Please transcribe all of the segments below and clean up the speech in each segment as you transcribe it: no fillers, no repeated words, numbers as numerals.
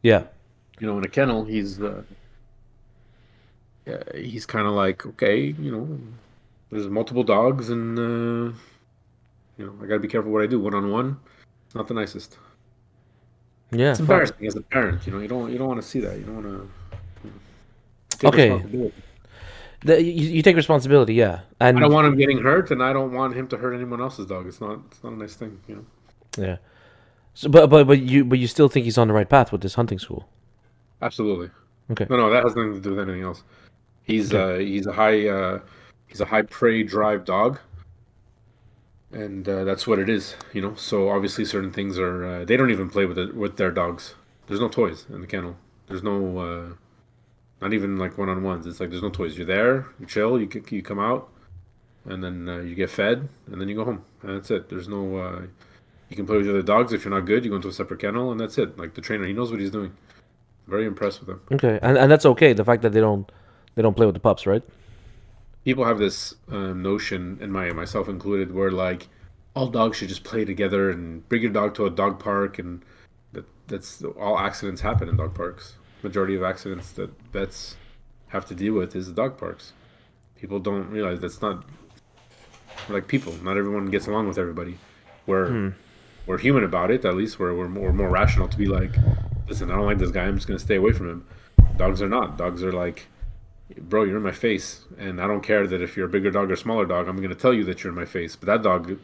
Yeah. In a kennel, he's kind of like, okay, there's multiple dogs, and I gotta be careful what I do. One on one, it's not the nicest. Yeah. It's Fuck. embarrassing as a parent. You don't want to see that. You don't want to take Okay. responsibility. You take responsibility. Yeah. I don't And want him getting hurt, and I don't want him to hurt anyone else's dog. It's not a nice thing. yeah. So, but you still think he's on the right path with this hunting school? Absolutely. Okay. No, that has nothing to do with anything else. He's Okay. uh he's a high uh he's a high prey drive dog, and that's what it is. So obviously certain things are they don't even play with their dogs. There's no toys in the kennel. There's no not even like one on ones. It's like there's no toys. You're there, you chill, you come out, and then you get fed, and then you go home, and that's it. There's no you can play with the other dogs. If you're not good, you go into a separate kennel, and that's it. Like the trainer, he knows what he's doing. Very impressed with him. Okay. And that's okay. The fact that they don't play with the pups, right? People have this notion, and myself included, where like all dogs should just play together and bring your dog to a dog park, and that's all accidents happen in dog parks. Majority of accidents that vets have to deal with is the dog parks. People don't realize that's not we're like people. Not everyone gets along with everybody. We're Hmm. we're human about it. At least we're more rational to be like, listen, I don't like this guy. I'm just gonna stay away from him. Dogs are not. Dogs are like, bro, you're in my face, and I don't care that if you're a bigger dog or smaller dog. I'm gonna tell you that you're in my face. But that dog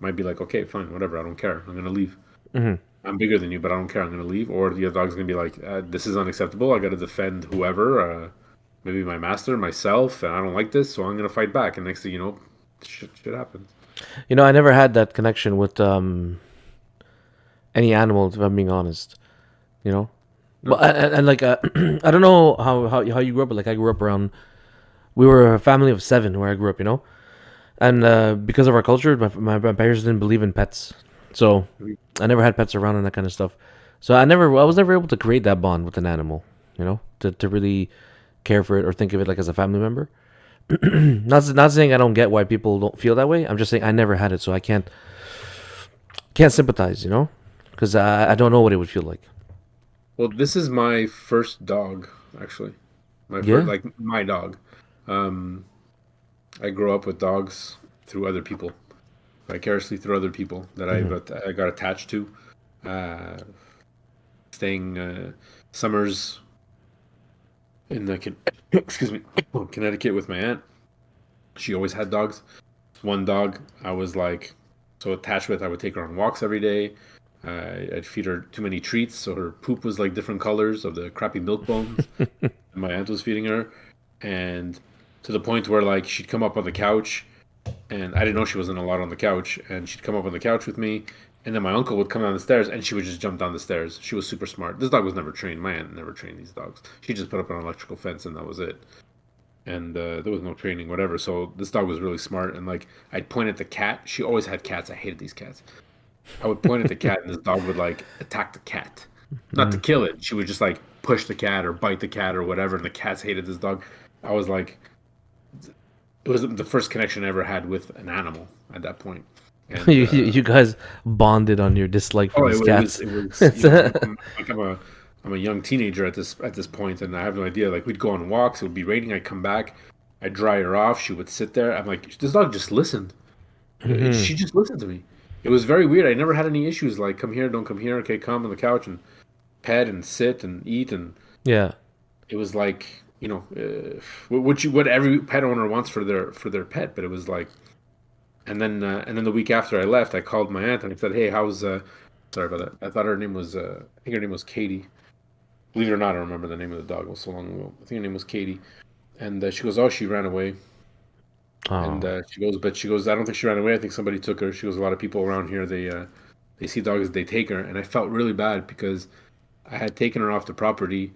might be like, okay, fine, whatever. I don't care. I'm gonna leave. Hmm. I'm bigger than you, but I don't care. I'm gonna leave. Or the other dog's gonna be like, this is unacceptable. I gotta defend whoever. Maybe my master, myself, and I don't like this, so I'm gonna fight back. And next thing you know, shit happens. I never had that connection with any animal. If I'm being honest, you know. But No, and like I don't know how you grew up, but like I grew up around. We were a family of seven where I grew up, and because of our culture, my parents didn't believe in pets, so I never had pets around and that kind of stuff. So I was never able to create that bond with an animal, to really care for it or think of it like as a family member. Not saying I don't get why people don't feel that way. I'm just saying I never had it, so I can't sympathize, because I don't know what it would feel like. well, this is my first dog, actually. My first, Yeah. like my dog. Um, I grew up with dogs through other people, vicariously through other people that Hmm. I got attached to. Uh, Staying summers in the excuse me, Connecticut with my aunt. She always had dogs. One dog I was like so attached with. I would take her on walks every day. I'd feed her too many treats, so her poop was like different colors of the crappy milk bones. And my aunt was feeding her, and to the point where like she'd come up on the couch, and I didn't know she wasn't allowed on the couch, and she'd come up on the couch with me, and then my uncle would come down the stairs, and she would just jump down the stairs. She was super smart. This dog was never trained. My aunt never trained these dogs. She just put up an electrical fence, and that was it. And there was no training, whatever. So this dog was really smart, and like I'd point at the cat. She always had cats. I hated these cats. I would point at the cat, and this dog would like attack the cat, not to Mm. kill it. She would just like push the cat or bite the cat or whatever, and the cats hated this dog. I was like, it was the first connection I ever had with an animal at that point. And You guys bonded on your dislike for oh, these it was cats. it was It's, I'm a young teenager at this point, and I have no idea. Like we'd go on walks. It would be raining. I'd come back. I'd dry her off. She would sit there. I'm like, this dog just listened. Mhm. She just listened to me. It was very weird. I never had any issues like come here, don't come here. Okay, come on the couch and pet and sit and eat, and Yeah. it was like what every pet owner wants for their pet. But it was like, and then the week after I left, I called my aunt and I said, hey, how's sorry about that. I thought her name was I think her name was Katie. Believe it or not, I don't remember the name of the dog. It was so long ago. I think her name was Katie. And she goes, oh, she ran away. And Oh. she goes, I don't think she ran away. I think somebody took her. She goes, a lot of people around here, they see dogs, they take her. And I felt really bad because I had taken her off the property,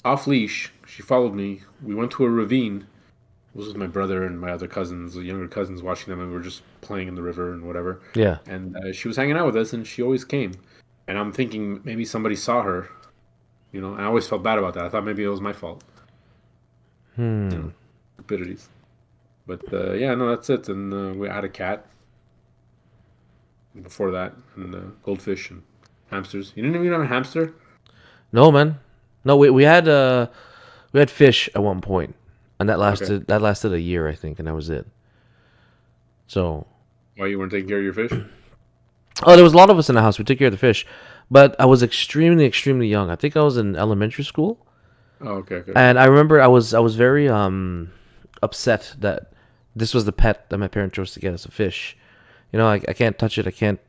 off leash. She followed me. We went to a ravine. It was with my brother and my other cousins, the younger cousins, watching them, and we were just playing in the river and whatever. Yeah. And she was hanging out with us, and she always came. And I'm thinking maybe somebody saw her, and I always felt bad about that. I thought maybe it was my fault, you Hmm. know, stupidities. But yeah, no, that's it. And we had a cat before that, and goldfish and hamsters. You didn't even have a hamster? No, man. No, we had fish at one point, and Okay. that lasted a year, I think, and that was it. So, Why you weren't taking care of your fish? oh, there was a lot of us in the house. We took care of the fish, but I was extremely young. I think I was in elementary school, Oh, okay, okay, okay. and I remember I was very upset that this was the pet that my parents chose to get us, a fish. You know, I can't touch it. I can't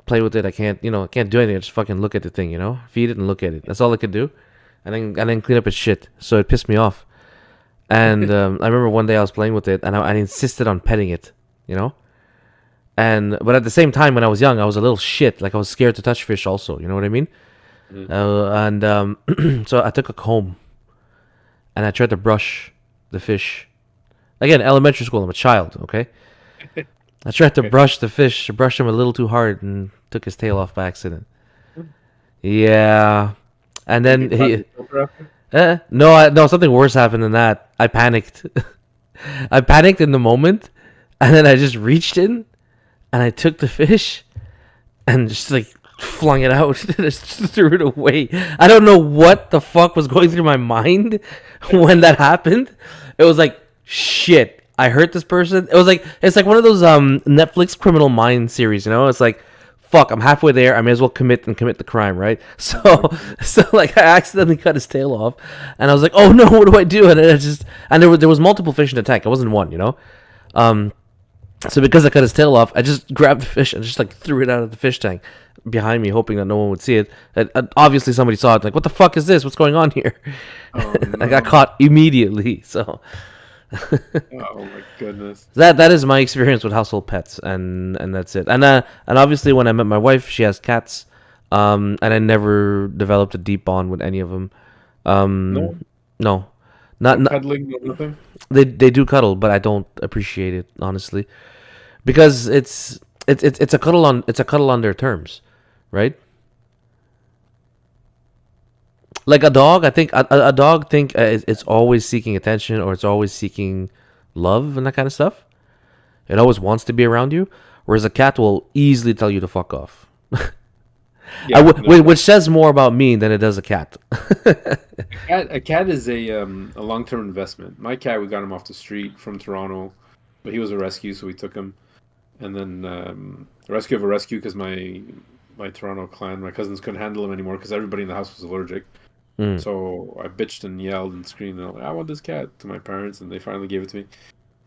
play with it. I can't, I can't do anything. I just fucking look at the thing, feed it and look at it. That's all I could do, and then clean up its shit. So it pissed me off. And I remember one day I was playing with it, and I insisted on petting it, you know. And but at the same time, when I was young, I was a little shit. Like I was scared to touch fish. Also, you know what I mean? Mhm. And so I took a comb and I tried to brush the fish. Again, elementary school. I'm a child. Okay. I tried to Okay. brush the fish, brush him a little too hard, and took his tail off by accident. Yeah. And Did you then get caught in he, the filter after? no, no, something worse happened than that. I panicked. I panicked in the moment, and then I just reached in and I took the fish and just like flung it out and just threw it away. I don't know what the fuck was going through my mind when that happened. It was like shit. I hurt this person. It's like one of those Netflix Criminal Minds series, It's like fuck, I'm halfway there. I may as well commit the crime, right? So Oh my goodness. so like I accidentally cut his tail off and I was like, "Oh no, what do I do?" And it just and there was multiple fish in the tank. It wasn't one. Um so because I cut his tail off, I just grabbed the fish and just like threw it out of the fish tank behind me, hoping that no one would see it. And obviously, somebody saw it. Like, what the fuck is this? What's going on here? Oh I got no. caught immediately. So Oh my goodness. that is my experience with household pets, and that's it. And obviously, when I met my wife, she has cats, and I never developed a deep bond with any of them. No, No, no not cuddling, no nothing. they do cuddle, but I don't appreciate it honestly because it's a cuddle on their terms, right? Like a dog, I think a dog think it's always seeking attention or it's always seeking love and that kind of stuff. It always wants to be around you, whereas a cat will easily tell you to fuck off. Yeah, Which says more about me than it does a cat. a cat is a long-term investment. My cat, we got him off the street from Toronto, but he was a rescue, so we took him. And then a rescue of a rescue because my Toronto clan, my cousins couldn't handle him anymore because everybody in the house was allergic. Mm, So I bitched and yelled and screamed, and I, was like, I want this cat to my parents, and they finally gave it to me.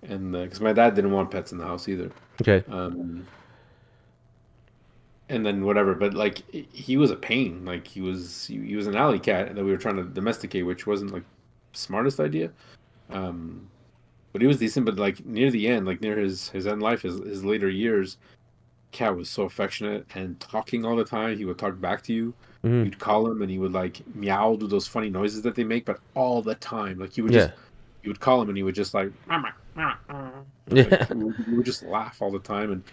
And because my dad didn't want pets in the house either. okay. Um, and then whatever, but like he was a pain. Like he was an alley cat that we were trying to domesticate, which wasn't like smartest idea. Um, but he was decent. But like near the end, like near his end life, his later years, cat was so affectionate and talking all the time. He would talk back to you. Mm, You'd call him and he would like meow, do those funny noises that they make, but all the time. Like yeah. you would call him and he would just like, "Mama, mama, mama." Like Yeah. we would just laugh all the time. And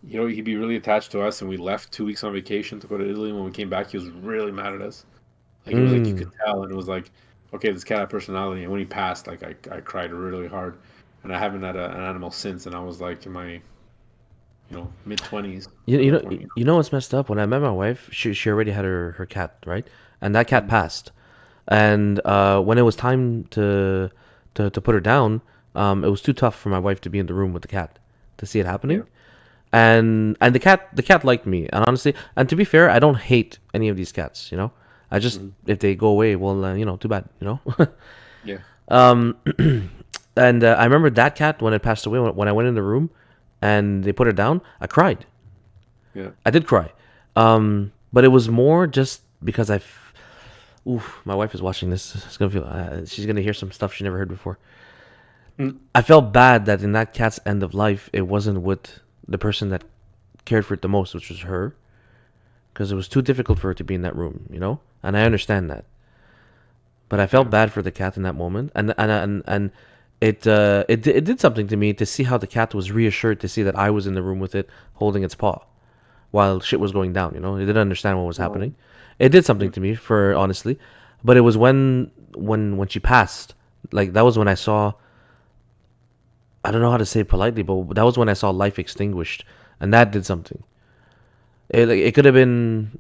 he'd be really attached to us. And we left 2 weeks on vacation to go to Italy. And when we came back, he was really mad at us. Like it was like you Mm. could tell, and it was like, okay, this cat had personality. And when he passed, like I cried really hard. And I haven't had an animal since. And I was like in my mid 20s, You, you early know 20s. you know what's messed up? When I met my wife, she already had her cat, right? And that cat passed. And when it was time to put her down, it was too tough for my wife to be in the room with the cat to see it Yeah. happening. And the cat liked me, and honestly, and to be fair, I don't hate any of these cats. I just Mhm. if they go away, well, too bad. Yeah. um, and I remember that cat when it passed away. When I went in the room, and they put her down, I cried. Yeah. I did cry, but it was more just because oof, my wife is watching this. It's gonna feel. She's gonna hear some stuff she never heard before. Mm. I felt bad that in that cat's end of life, it wasn't with the person that cared for it the most, which was her, because it was too difficult for her to be in that room. And I understand that, but I felt Yeah. bad for the cat in that moment, and it did something to me to see how the cat was reassured to see that I was in the room with it, holding its paw while shit was going down. It didn't understand what was Wow. happening. It did something Yeah. to me, for honestly, but it was when she passed, like that was when I saw. I don't know how to say it politely, but that was when I saw life extinguished, and that did something. It could have been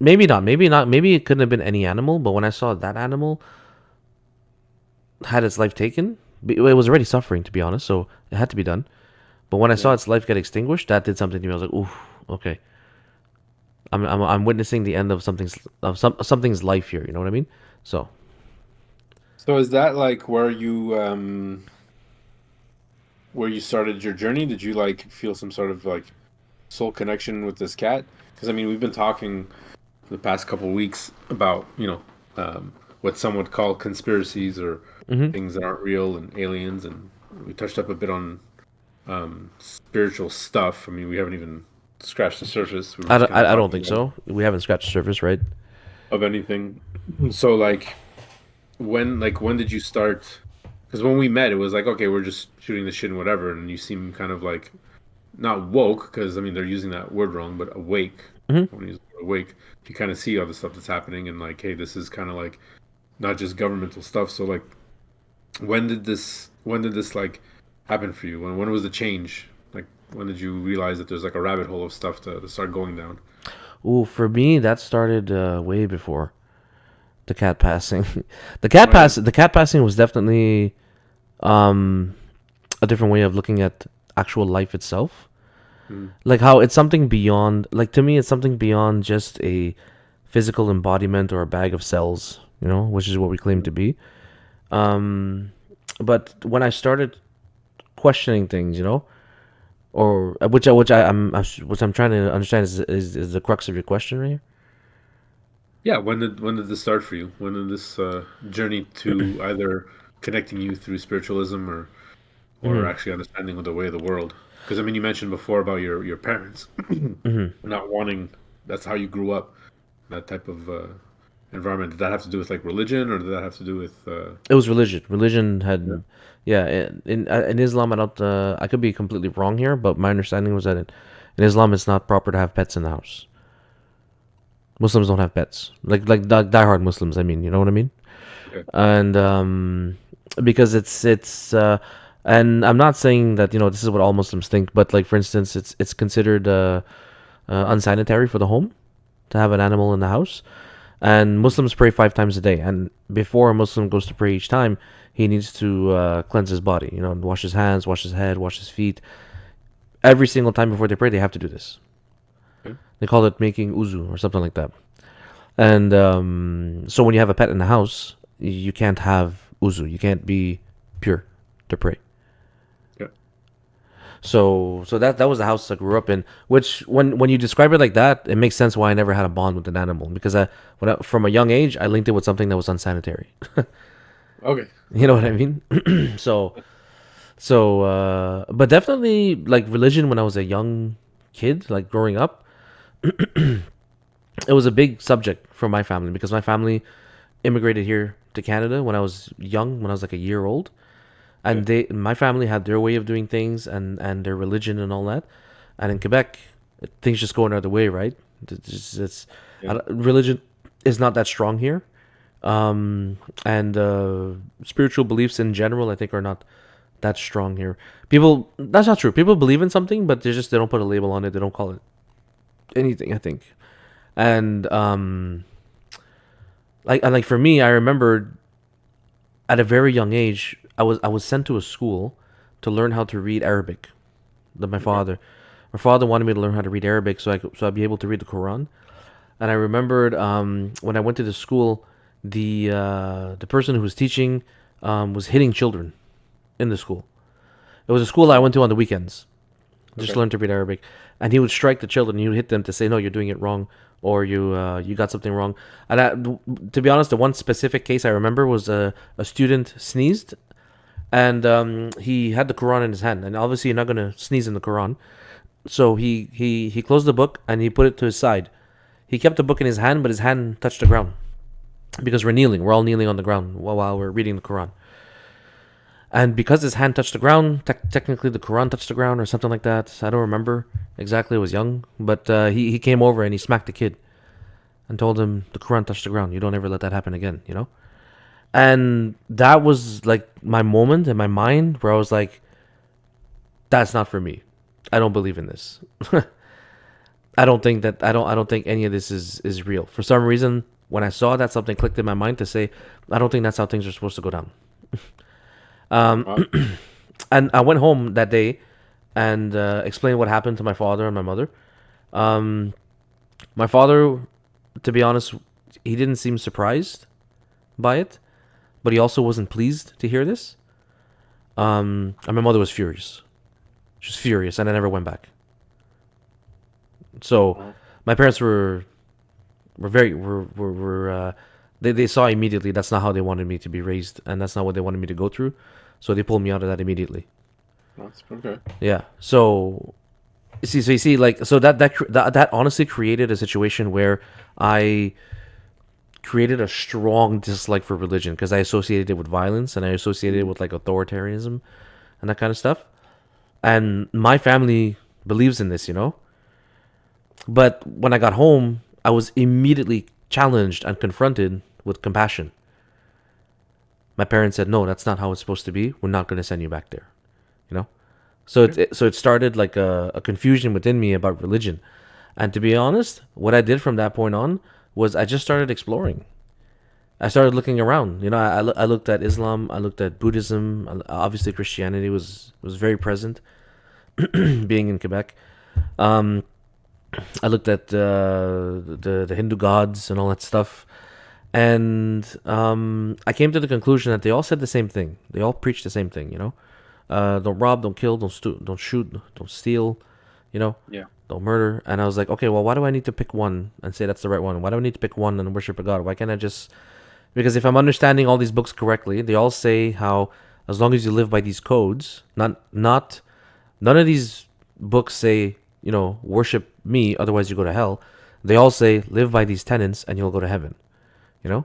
Maybe not. Maybe not. Maybe it couldn't have been any animal. But when I saw that animal had its life taken, it was already suffering, to be honest. So it had to be done. But when I saw Yeah. its life get extinguished, that did something to me. I was like, ooh, okay. I'm witnessing the end of something's life here. You know what I mean? So So is that like where you started your journey? Did you like feel some sort of like soul connection with this cat? Because I mean, we've been talking for the past couple of weeks about, what some would call conspiracies or hmm things that aren't real and aliens, and we touched up a bit on spiritual stuff. I mean, we haven't even scratched the surface. We were just kind of I don't talking think about so. We haven't scratched the surface, right? of anything. So when did you start? Because when we met, it was like, okay, we're just shooting the shit and whatever, and you seem kind of like not woke, because I mean they're using that word wrong, but awake. hmm When you use the word awake, you kind of see all the stuff that's happening, and like, hey, this is kind of like not just governmental stuff. So like, when did this like happen for you? When was the change? Like, when did you realize that there's like a rabbit hole of stuff to start going down? Ooh, for me, that started way before the cat passing. Oh yeah. The cat passing was definitely um, a different way of looking at actual life itself. Mm. Like how it's something beyond. Like to me, it's something beyond just a physical embodiment or a bag of cells. You know, which is what we claim to be. Um, but when I started questioning things, you know, or which I'm trying to understand is the crux of your question right here. Yeah, when did this start for you? When did this journey to either connecting you through spiritualism or hmm actually understanding the way of the world? Because I mean, you mentioned before about your parents hmm not wanting. That's how you grew up, that type of environment. Did that have to do with like religion, or did that have to do with? It was religion. Religion Yeah. had, yeah. In Islam, I don't. I could be completely wrong here, but my understanding was that in Islam, it's not proper to have pets in the house. Muslims don't have pets, like diehard Muslims. I mean, you know what I mean? Okay. And because and I'm not saying that this is what all Muslims think, but like for instance, it's considered unsanitary for the home to have an animal in the house. And Muslims pray 5 times a day. And before a Muslim goes to pray each time, he needs to cleanse his body. Wash his hands, wash his head, wash his feet. Every single time before they pray, they have to do this. Okay. They call it making uzu or something like that. And so when you have a pet in the house, you can't have uzu. You can't be pure to pray. Yeah. So that was the house I grew up in. Which when you describe it like that, it makes sense why I never had a bond with an animal because from a young age I linked it with something that was unsanitary. Okay. You know what I mean? so but definitely like religion when I was a young kid, like growing up, it was a big subject for my family because my family immigrated here to Canada when I was young, when I was like a year old, Yeah. and my family had their way of doing things and their religion and all that. And in Quebec, things just go another way, right? Yeah. Religion is not that strong here, and spiritual beliefs in general, I think, are not that strong here. People, that's not true. People believe in something, but they don't put a label on it. They don't call it anything. I think, and like for me, I remember at a very young age, I was sent to a school to learn how to read Arabic. That Okay. my father wanted me to learn how to read Arabic so I'd be able to read the Quran. And I remembered when I went to the school, the person who was teaching was hitting children in the school. It was a school I went to on the weekends just to Okay. learn to read Arabic, and he would strike the children. He would hit them to say, "No, you're doing it wrong." Or you got something wrong, and to be honest, the one specific case I remember was a student sneezed, and he had the Quran in his hand, and obviously you're not gonna sneeze in the Quran. So he closed the book and he put it to his side. He kept the book in his hand, but his hand touched the ground because we're kneeling. We're all kneeling on the ground while we're reading the Quran. And because his hand touched the ground, technically the Quran touched the ground or something like that. I don't remember exactly. I was young, but he came over and he smacked the kid and told him the Quran touched the ground. You don't ever let that happen again. And that was like my moment in my mind where I was like, that's not for me. I don't believe in this. I don't think any of this is real. For some reason, when I saw that, something clicked in my mind to say, I don't think that's how things are supposed to go down. Uh, And I went home that day and explained what happened to my father and my mother. My father, to be honest, he didn't seem surprised by it, but he also wasn't pleased to hear this. And my mother was furious. She was furious, and I never went back. So uh, my parents were very they saw immediately that's not how they wanted me to be raised, and that's not what they wanted me to go through. So they pulled me out of that immediately. that's okay. Yeah. So you see, like, so that honestly created a situation where I created a strong dislike for religion because I associated it with violence and I associated it Mm. with like authoritarianism and that kind of stuff. And my family believes in this, you know. But when I got home, I was immediately challenged and confronted with compassion. My parents said, "No, that's not how it's supposed to be. We're not going to send you back there." You know. Okay. So it started like a confusion within me about religion. And to be honest, what I did from that point on was I just started exploring. I started looking around. You know, I looked at Islam, I looked at Buddhism. Obviously, Christianity was very present, being in Quebec. Um, I looked at the Hindu gods and all that stuff, and I came to the conclusion that they all said the same thing. They all preached the same thing. You know, don't rob, don't kill, don't shoot, don't steal. You know, Yeah. don't murder. And I was like, okay, well, why do I need to pick one and say that's the right one? Why do I need to pick one and worship a god? Why can't I just? Because if I'm understanding all these books correctly, they all say how as long as you live by these codes, not none of these books say, you know, worship me, otherwise you go to hell. They all say live by these tenets and you'll go to heaven. You know.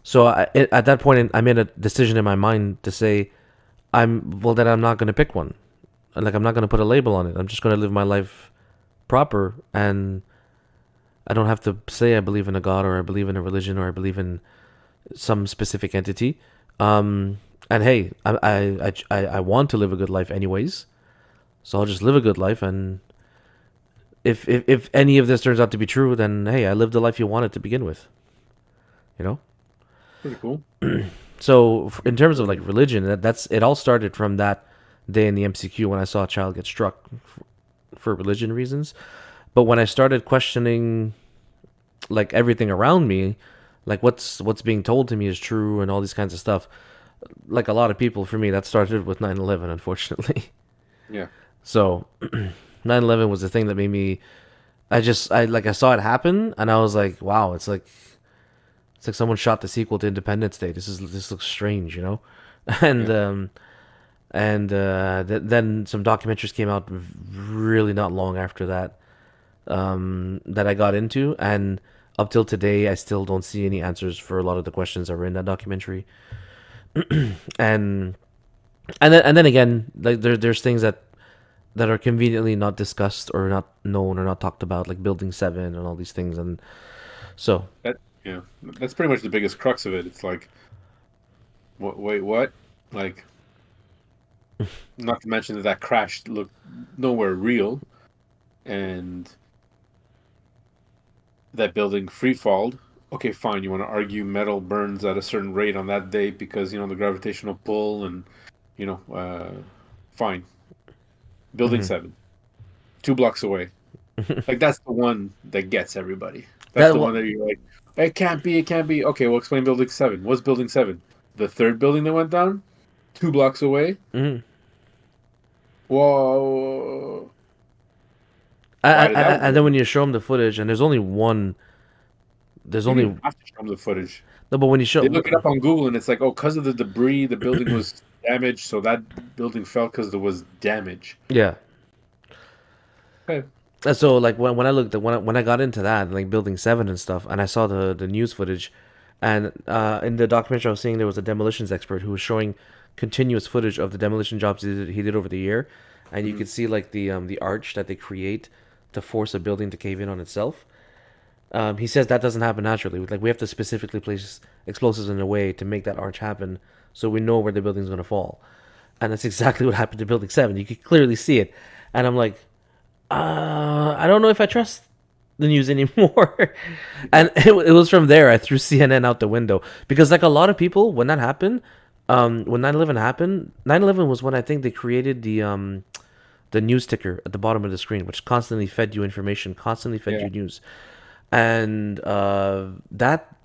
So at that point, I made a decision in my mind to say, then I'm not going to pick one. Like I'm not going to put a label on it. I'm just going to live my life proper, and I don't have to say I believe in a god or I believe in a religion or I believe in some specific entity. And hey, I want to live a good life anyways, so I'll just live a good life. And if any of this turns out to be true, then hey, I lived the life you wanted to begin with. You know. Pretty cool. So in terms of like religion, that's it. All started from that day in the MCQ when I saw a child get struck for religion reasons. But when I started questioning like everything around me, like what's being told to me is true and all these kinds of stuff, like a lot of people, for me that started with 9/11, unfortunately. Yeah. So 9/11 was the thing that made me I saw it happen and I was like, wow, it's like someone shot the sequel to Independence Day. This looks strange, you know. And Yeah. then some documentaries came out really not long after that, that I got into, and up till today, I still don't see any answers for a lot of the questions that were in that documentary. And and then again, like there's things that are conveniently not discussed or not known or not talked about, like Building 7 and all these things. And so, That yeah. That's pretty much the biggest crux of it. It's like, what? Wait, what? Like, not to mention that crash looked nowhere real, and that building free falled. Okay, fine. You want to argue metal burns at a certain rate on that day because the gravitational pull and you know, fine. Building mhm. 7, 2 blocks away. Like that's the one that gets everybody. That's that the wa- one that you're like, it can't be. It can't be. Okay, well, explain Building 7. What's Building 7? The third building that went down, 2 blocks away. mhm. Whoa! Why did that one And then when happen? you show them the footage, and there's You didn't only even have to show them the footage. no, but when you They show, look it up on Google, and it's like, oh, because of the debris, the building was damaged, so that building fell because there was damage. yeah. Okay. And so like when I looked at when I got into that, like Building 7 and stuff, and I saw the news footage, and in the documentary I was seeing there was a demolitions expert who was showing continuous footage of the demolition jobs he did over the year, and you Mhm. could see like the arch that they create to force a building to cave in on itself. He says that doesn't happen naturally. Like we have to specifically place explosives in a way to make that arch happen, so we know where the building's gonna fall, and that's exactly what happened to Building 7. You could clearly see it, and I'm like, I don't know if I trust the news anymore. And it was from there I threw CNN out the window because like a lot of people when that happened, when 9/11 happened, 9/11 was when I think they created the news ticker at the bottom of the screen, which constantly fed you information, constantly fed Yeah. you news, and that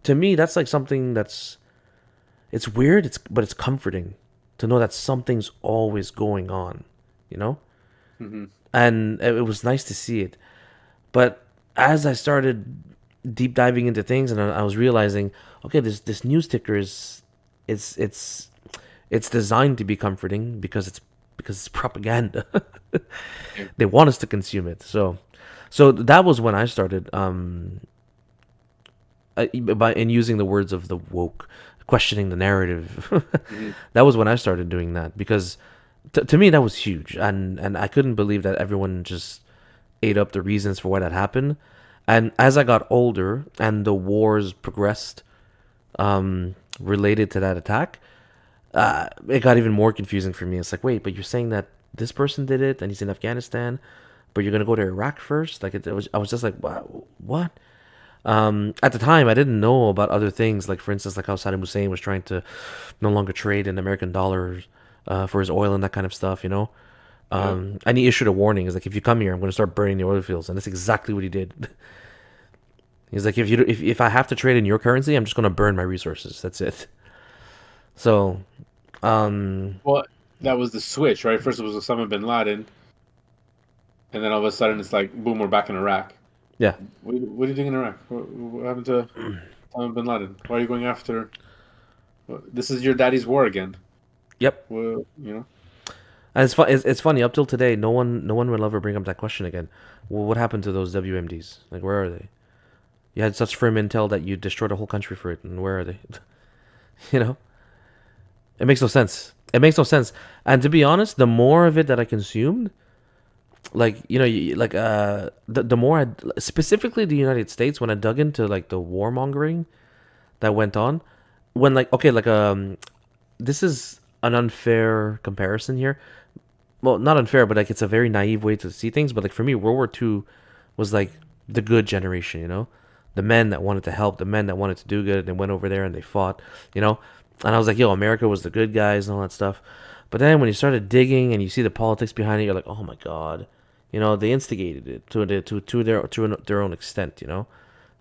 to me that's like something that's it's weird, but it's comforting to know that something's always going on, you know, Hmm. and it was nice to see it. But as I started deep diving into things, and I was realizing, okay, this news ticker is it's it's it's designed to be comforting because it's propaganda. Yeah. They want us to consume it. So that was when I started by in using the words of the woke, questioning the narrative. Hmm. That was when I started doing that because to me that was huge, and I couldn't believe that everyone just ate up the reasons for why that happened. And as I got older and the wars progressed related to that attack, it got even more confusing for me. It's like, wait, but you're saying that this person did it and he's in Afghanistan, but you're gonna go to Iraq first? Like, it was, I was just like, wow, what? At the time, I didn't know about other things, like for instance, like how Saddam Hussein was trying to no longer trade in American dollars for his oil and that kind of stuff, you know. Yeah. And he issued a warning. He's like, if you come here, I'm going to start burning the oil fields, and that's exactly what he did. He's like, if I have to trade in your currency, I'm just going to burn my resources. That's it. So, um, Well, that was the switch, right? First it was Osama bin Laden, and then all of a sudden it's like, boom, we're back in Iraq. yeah, What are you doing in Iraq? What happened to Osama bin Laden? Why are you going after? This is your daddy's war again. yep. Well, you know. And it's funny. Up till today, no one will ever bring up that question again. Well, what happened to those WMDs? Like, where are they? You had such firm intel that you destroyed a whole country for it, and where are they? You know, it makes no sense. It makes no sense. And to be honest, the more of it that I consumed, like like the more I specifically the United States when I dug into like the warmongering that went on, when like okay like this is an unfair comparison here. Well, not unfair, but like it's a very naive way to see things. But like for me, World War II was like the good generation, you know, the men that wanted to help, the men that wanted to do good, and went over there and they fought, you know. And I was like, yo, America was the good guys and all that stuff. But then when you started digging and you see the politics behind it, you're like, oh my god, you know, they instigated it to their own extent, you know,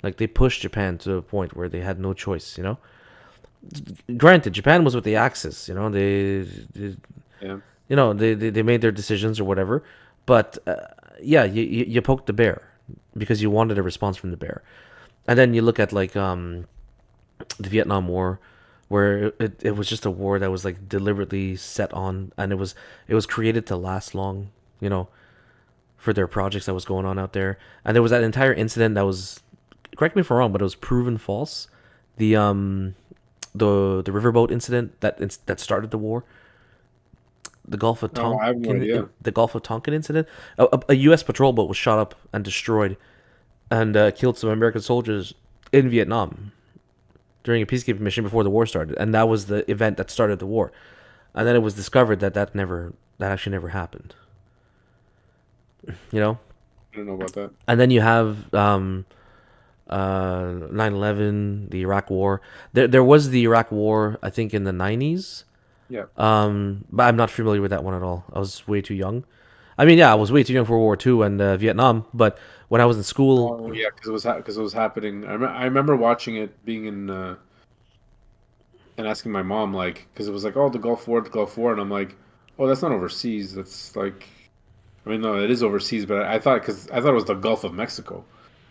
like they pushed Japan to a point where they had no choice, you know. Granted, Japan was with the Axis, you know, they Yeah. they made their decisions or whatever, but yeah, you poked the bear because you wanted a response from the bear, and then you look at like the Vietnam War, where it was just a war that was like deliberately set on, and it was created to last long, you know, for their projects that was going on out there, and there was that entire incident that was, correct me if I'm wrong, but it was proven false, the the riverboat incident that started the war, the Gulf of Oh, I have no Tonkin, idea. the Gulf of Tonkin incident. A U.S. patrol boat was shot up and destroyed, and killed some American soldiers in Vietnam during a peacekeeping mission before the war started, and that was the event that started the war. And then it was discovered that actually never happened. You know, I don't know about that. and then you have 9/11, the Iraq War. There was the Iraq War, I think, in the 90s. Yeah. But I'm not familiar with that one at all. I was way too young. I mean, yeah, I was way too young for World War II and Vietnam. But when I was in school, Oh yeah, because it was happening. I remember watching it, being in and asking my mom like, because it was like, oh, the Gulf War, and I'm like, oh, that's not overseas. That's like, I mean, no, it is overseas, but I thought, because I thought it was the Gulf of Mexico.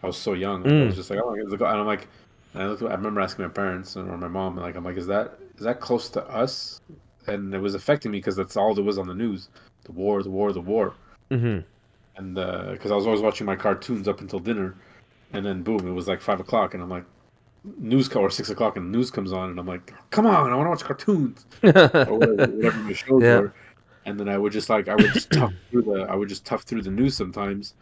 I was so young, like I was mm, just like, oh, it's the Gulf, and I'm like, and I remember asking my parents or my mom, like, I'm like, is that close to us? And it was affecting me because that's all there was on the news, the war, the war, the war, hmm and because I was always watching my cartoons up until dinner, and then boom, it was like 5 o'clock, and I'm like, news call or 6 o'clock, and the news comes on, and I'm like, come on, I want to watch cartoons or whatever my shows yeah, were, and then I would just tough through the news sometimes,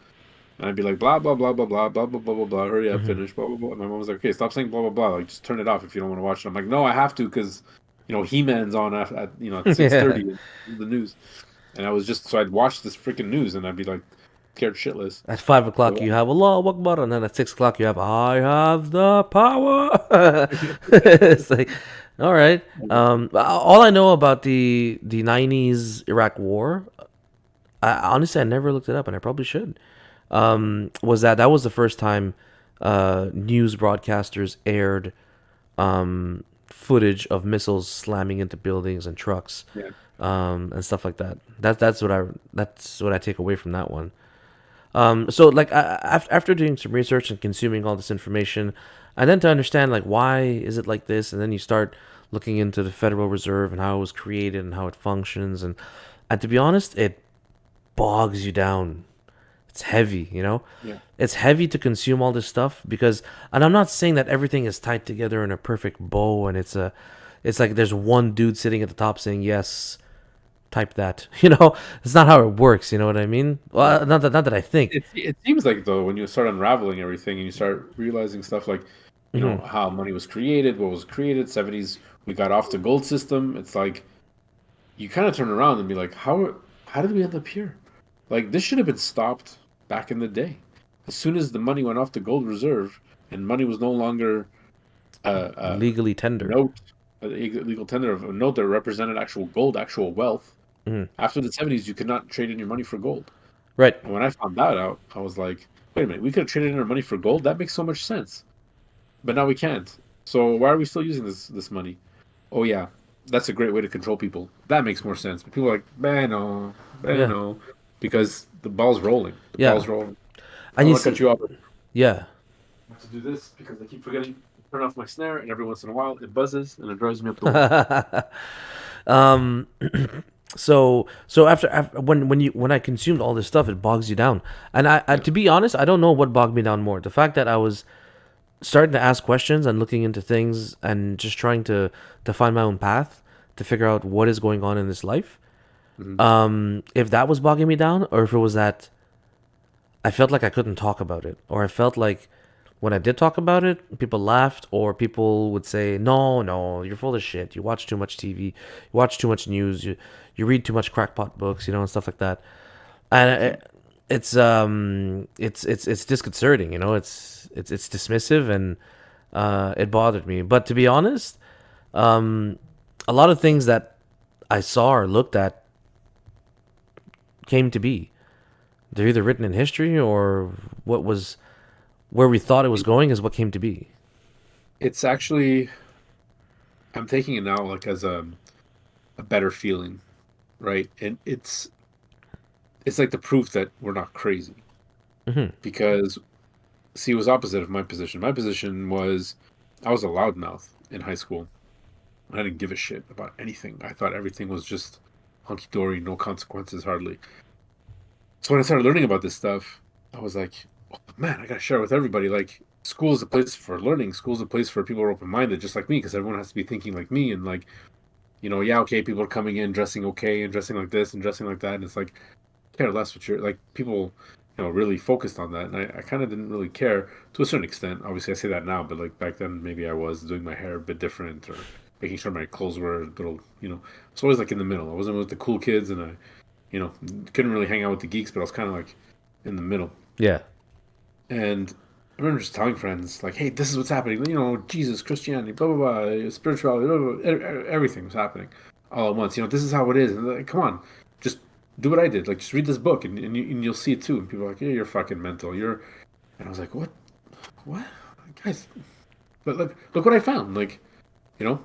and I'd be like, blah blah blah blah blah blah blah blah blah blah, hurry up, hmm finish, blah blah blah. And my mom was like, okay, stop saying blah blah blah, like just turn it off if you don't want to watch it. I'm like, no, I have to because He-Man's on at yeah, 6:30 in the news, and I was just so I'd watch this freaking news, and I'd be like, scared shitless. At 5 o'clock, So you have Allah Akbar, and then at 6 o'clock, you have I have the power. It's like, all right. All I know about the '90s Iraq War, honestly, I never looked it up, and I probably should. Was that was the first time news broadcasters aired footage of missiles slamming into buildings and trucks, yeah, and stuff like that. That's what I take away from that one. So like after doing some research and consuming all this information, and then to understand like why is it like this, and then you start looking into the Federal Reserve and how it was created and how it functions, and to be honest, it bogs you down. It's heavy, you know. yeah. It's heavy to consume all this stuff because, and I'm not saying that everything is tied together in a perfect bow, and it's like there's one dude sitting at the top saying yes, type that. You know, it's not how it works. You know what I mean? Yeah. Well, not that I think. It seems like though when you start unraveling everything and you start realizing stuff like, Hmm. how money was created, what was created, 70s, we got off the gold system. It's like you kind of turn around and be like, how did we end up here? Like this should have been stopped back in the day. As soon as the money went off the gold reserve and money was no longer a Legally tender. note, a legal tender of a note that represented actual gold, actual wealth. Hmm. After the 70s, you could not trade in your money for gold. Right. And when I found that out, I was like, wait a minute, we could have traded in our money for gold? That makes so much sense. But now we can't. So why are we still using this money? Oh yeah, that's a great way to control people. That makes more sense. But people are like, Yeah. no, because the ball's rolling. The Yeah. ball's rolling. I And don't you want to cut see, you off. I yeah. have to do this because I keep forgetting to turn off my snare, and every once in a while it buzzes and it drives me up the wall. um. So after when I consumed all this stuff, it bogs you down. And I Yeah. to be honest, I don't know what bogged me down more. The fact that I was starting to ask questions and looking into things and just trying to find my own path to figure out what is going on in this life. Hmm. If that was bogging me down, or if it was that I felt like I couldn't talk about it, or I felt like when I did talk about it, people laughed, or people would say, "No, no, you're full of shit. You watch too much TV, you watch too much news, you read too much crackpot books, and stuff like that." And it's disconcerting, it's dismissive, and it bothered me. But to be honest, um, a lot of things that I saw or looked at came to be. They're either written in history or what was where we thought it was going is what came to be. It's actually I'm taking it now like as a better feeling, right? And it's like the proof that we're not crazy Hmm. because see, it was opposite of my position. My position was I was a loudmouth in high school. I didn't give a shit about anything. I thought everything was just hunky dory, no consequences hardly. So when I started learning about this stuff, I was like, oh, man, I gotta share it with everybody. Like, school is a place for learning. School is a place for people who are open minded, just like me, because everyone has to be thinking like me. And like, yeah, okay, people are coming in dressing okay and dressing like this and dressing like that. And it's like, care less what you're like. People, really focused on that, and I kind of didn't really care to a certain extent. Obviously, I say that now, but like back then, maybe I was doing my hair a bit different or making sure my clothes were a little, it's always like in the middle. I wasn't with the cool kids, and I, you know, couldn't really hang out with the geeks, but I was kind of like in the middle. Yeah. And I remember just telling friends like, "Hey, this is what's happening. Jesus, Christianity, blah blah blah, spirituality, blah, blah, blah. Everything was happening all at once. This is how it is. And like, come on, just do what I did. Like, just read this book, and you'll see it too." And people are like, "Yeah, you're fucking mental. You're," and I was like, "What? What, guys? But look what I found. Like,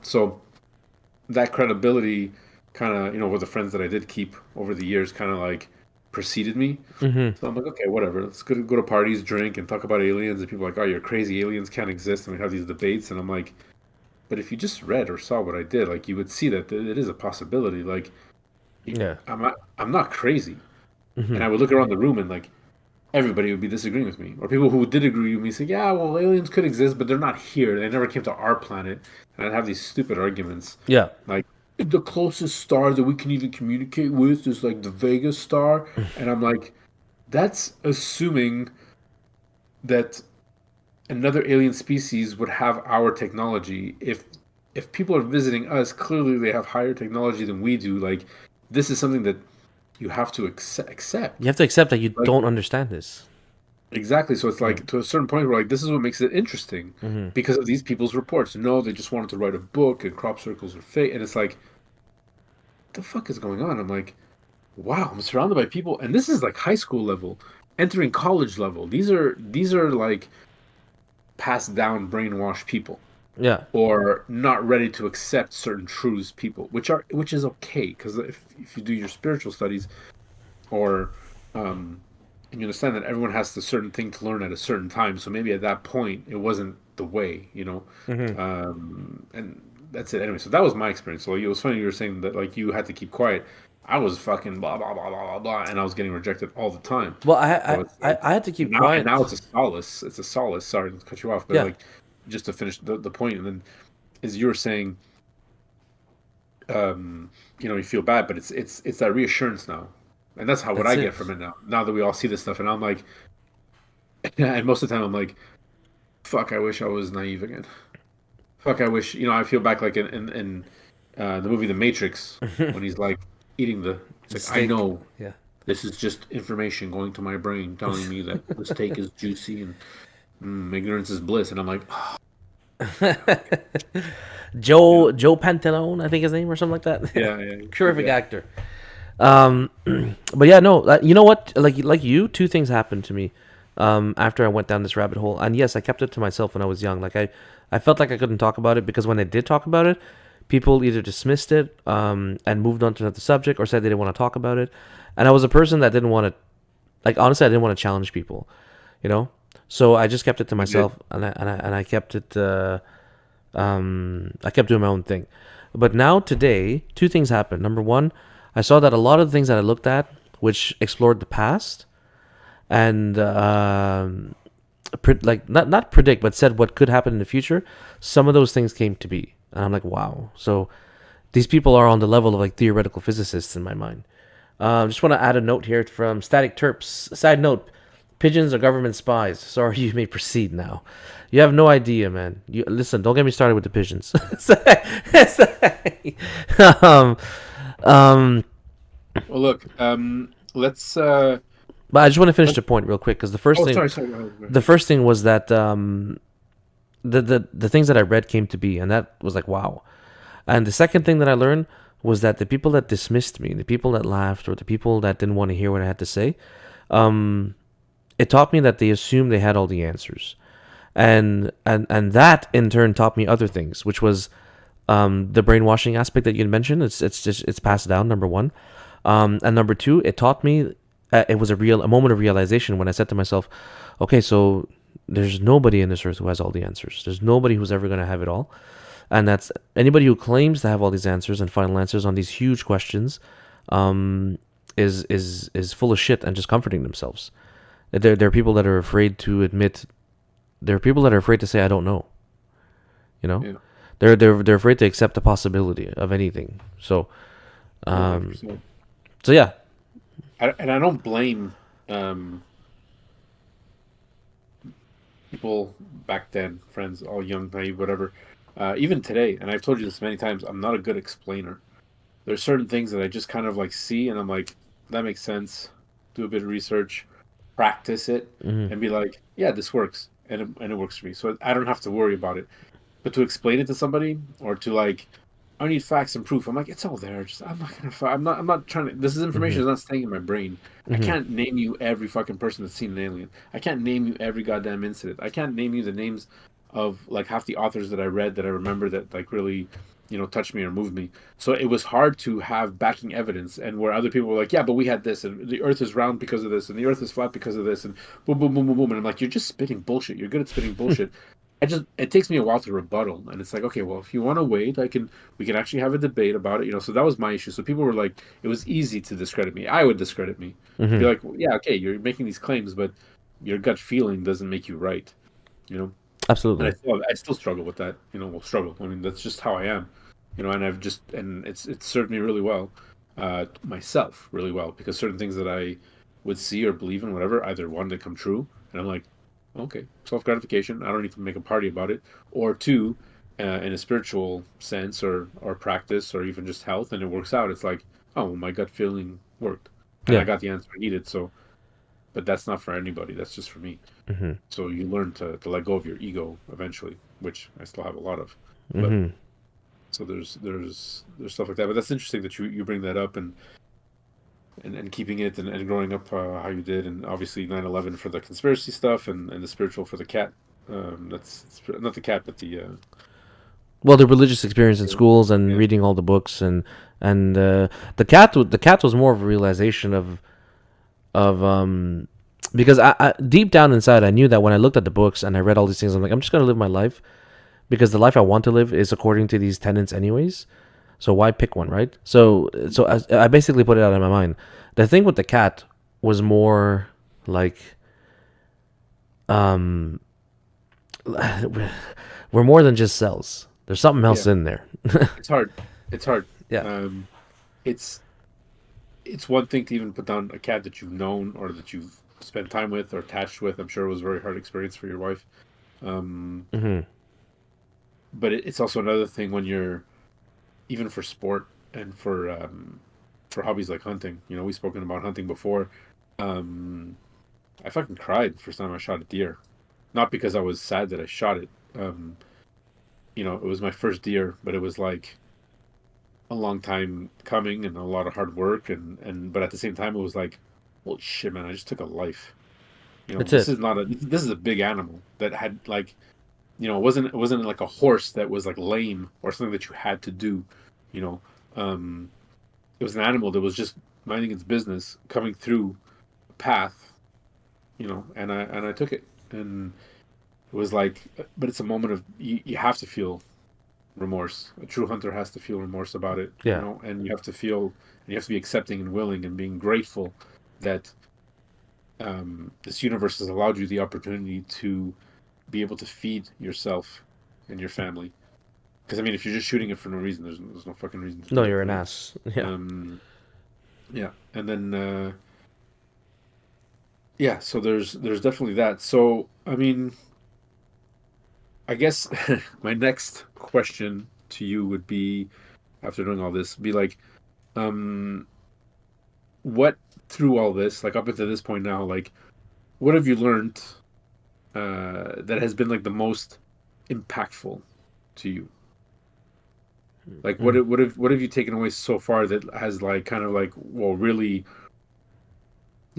so that credibility kind of, with the friends that I did keep over the years, kind of like preceded me. Hmm. So I'm like, okay, whatever. Let's go to parties, drink, and talk about aliens. And people are like, oh, you're crazy. Aliens can't exist. And we have these debates. And I'm like, but if you just read or saw what I did, like, you would see that it is a possibility. Like, Yeah. I'm not crazy. Hmm. And I would look around the room and like everybody would be disagreeing with me, or people who did agree with me say, yeah, well, aliens could exist, but they're not here. They never came to our planet. And I'd have these stupid arguments, Yeah. like the closest star that we can even communicate with is like the Vega star, and I'm like, that's assuming that another alien species would have our technology. If people are visiting us, clearly they have higher technology than we do. Like, this is something that you have to accept. You have to accept that you Like don't understand this. exactly. So it's Mm. like to a certain point where like this is what makes it interesting Hmm. because of these people's reports. No, they just wanted to write a book and crop circles are fake, and it's like, the fuck is going on? I'm like, wow, I'm surrounded by people, and this is like high school level, entering college level. These are like passed down brainwashed people Yeah. or not ready to accept certain truths people, which is okay because if you do your spiritual studies or um and you understand that everyone has a certain thing to learn at a certain time, so maybe at that point it wasn't the way, Hmm. and that's it anyway. So that was my experience. So it was funny you were saying that like you had to keep quiet. I was fucking blah blah blah blah blah blah, and I was getting rejected all the time. Well, So it's like I had to keep now quiet. it's a solace. It's a solace. Sorry to cut you off, but Yeah, like just to finish the point, and then as you were saying, um, you feel bad, but it's that reassurance now, and that's how what that's I it. get from it now. Now that we all see this stuff, and I'm like, and most of the time I'm like, fuck, I wish I was naive again. Fuck, I wish I feel back like in the movie The Matrix when he's like eating the. It's The like I steak. know Yeah. this is just information going to my brain telling me that the steak is juicy and ignorance is bliss, and I'm like, oh, okay, Joe Pantalone, I think his name or something like that. yeah, yeah, Terrific yeah, actor. Um, but yeah, no, you know what? Like you, two things happened to me. After I went down this rabbit hole, and yes, I kept it to myself when I was young. Like I felt like I couldn't talk about it because when I did talk about it, people either dismissed it, and moved on to another subject, or said they didn't want to talk about it. And I was a person that didn't want to, like, honestly, I didn't want to challenge people, you know. So I just kept it to I did. myself, and I kept it. I kept doing my own thing. But now today, two things happened. Number one, I saw that a lot of the things that I looked at, which explored the past and like not predict, but said what could happen in the future, some of those things came to be, and I'm like, wow. So these people are on the level of like theoretical physicists in my mind. Just want to add a note here from Static Terps. Side note: pigeons are government spies. Sorry, you may proceed now. You have no idea, man. You listen. Don't get me started with the pigeons. um, um, Well, look, let's but I just want to finish let's. the point real quick because the first Oh, thing, sorry. Go ahead, go the ahead. first thing was that the things that I read came to be, and that was like wow. And the second thing that I learned was that the people that dismissed me, the people that laughed, or the people that didn't want to hear what I had to say, um, it taught me that they assumed they had all the answers, and that in turn taught me other things, which was the brainwashing aspect that you mentioned. It's passed down. Number one, and number two, it taught me. It was a moment of realization when I said to myself, okay, so there's nobody in this earth who has all the answers. There's nobody who's ever going to have it all, and that's anybody who claims to have all these answers and final answers on these huge questions, is full of shit and just comforting themselves. There are people that are afraid to admit. There are people that are afraid to say I don't know. You know, Yeah, they're afraid to accept the possibility of anything. So no, hundred um, percent. so yeah. And I don't blame um people back then, friends, all young, naive, whatever. Even today, and I've told you this many times, I'm not a good explainer. There's certain things that I just kind of like see, and I'm like, that makes sense. Do a bit of research, practice it, Hmm. and be like, yeah, this works, and it works for me. So I don't have to worry about it. But to explain it to somebody or to like, I need facts and proof. I'm like, it's all there. Just I'm not gonna. I'm not trying to. This is Hmm. information is not staying in my brain. I Hmm. can't name you every fucking person that's seen an alien. I can't name you every goddamn incident. I can't name you the names of like half the authors that I read that I remember that like really, touched me or moved me. So it was hard to have backing evidence, and where other people were like, yeah, but we had this, and the Earth is round because of this, and the Earth is flat because of this, and boom, boom, boom, boom, boom, and I'm like, you're just spitting bullshit. You're good at spitting bullshit. It takes me a while to rebuttal, and it's like, okay, well, if you want to wait, we can actually have a debate about it. So that was my issue. So people were like, it was easy to discredit me. I would discredit me, be Hmm. like, well, yeah, okay, you're making these claims, but your gut feeling doesn't make you right. You know, and Absolutely. I still struggle with that. Well, struggle. I mean, that's just how I am. And it's served me really well, myself really well because certain things that I would see or believe in, whatever, either one they come true, and I'm like, okay, self gratification. I don't need to make a party about it. Or two, in a spiritual sense or practice or even just health, and it works out. It's like, oh, well, my gut feeling worked. and I Yeah. got the answer I needed. So, but that's not for anybody. That's just for me. Mm-hmm. So you learn to let go of your ego eventually, which I still have a lot of. But Mm-hmm. so there's stuff like that. But that's interesting that you bring that up and keeping it and growing up how you did, and obviously 9/11 for the conspiracy stuff and the spiritual for the cat. That's not the cat, but the Well, the religious experience in schools and yeah. reading all the books and the cat was more of a realization of because I deep down inside I knew that when I looked at the books and I read all these things, I'm like, I'm just gonna live my life because the life I want to live is according to these tenets anyways. So why pick one, right? So I basically put it out of my mind. The thing with the cat was more like um we're more than just cells. There's something else Yeah. in there. It's hard. It's hard. Yeah. Um, it's it's one thing to even put down a cat that you've known or that you've spent time with or attached with. I'm sure it was a very hard experience for your wife. Um, Mm-hmm. but it's also another thing when you're even for sport and for hobbies like hunting. You know, we've spoken about hunting before. Um, I fucking cried the first time I shot a deer, not because I was sad that I shot it. Um, it was my first deer, but it was like a long time coming and a lot of hard work and but at the same time it was like, holy shit, man, I just took a life. That's This it. is not a this is a big animal that had like, it wasn't like a horse that was like lame or something that you had to do, you know. Um it was an animal that was just minding its business, coming through a path, and I took it. And it was like, but it's a moment of you have to feel remorse. A true hunter has to feel remorse about it, Yeah. and you have to be accepting and willing and being grateful that this universe has allowed you the opportunity to be able to feed yourself and your family. Because I mean, if you're just shooting it for no reason, there's no fucking reason to No, do it, you're an right? ass. Yeah. Um, yeah, and then yeah, so there's definitely that. So I mean, I guess my next question to you would be, after doing all this, be like, um, what through all this, like up until this point now, like what have you learned that has been like the most impactful to you? Like Mm. what have you taken away so far that has like kind of like, well, really,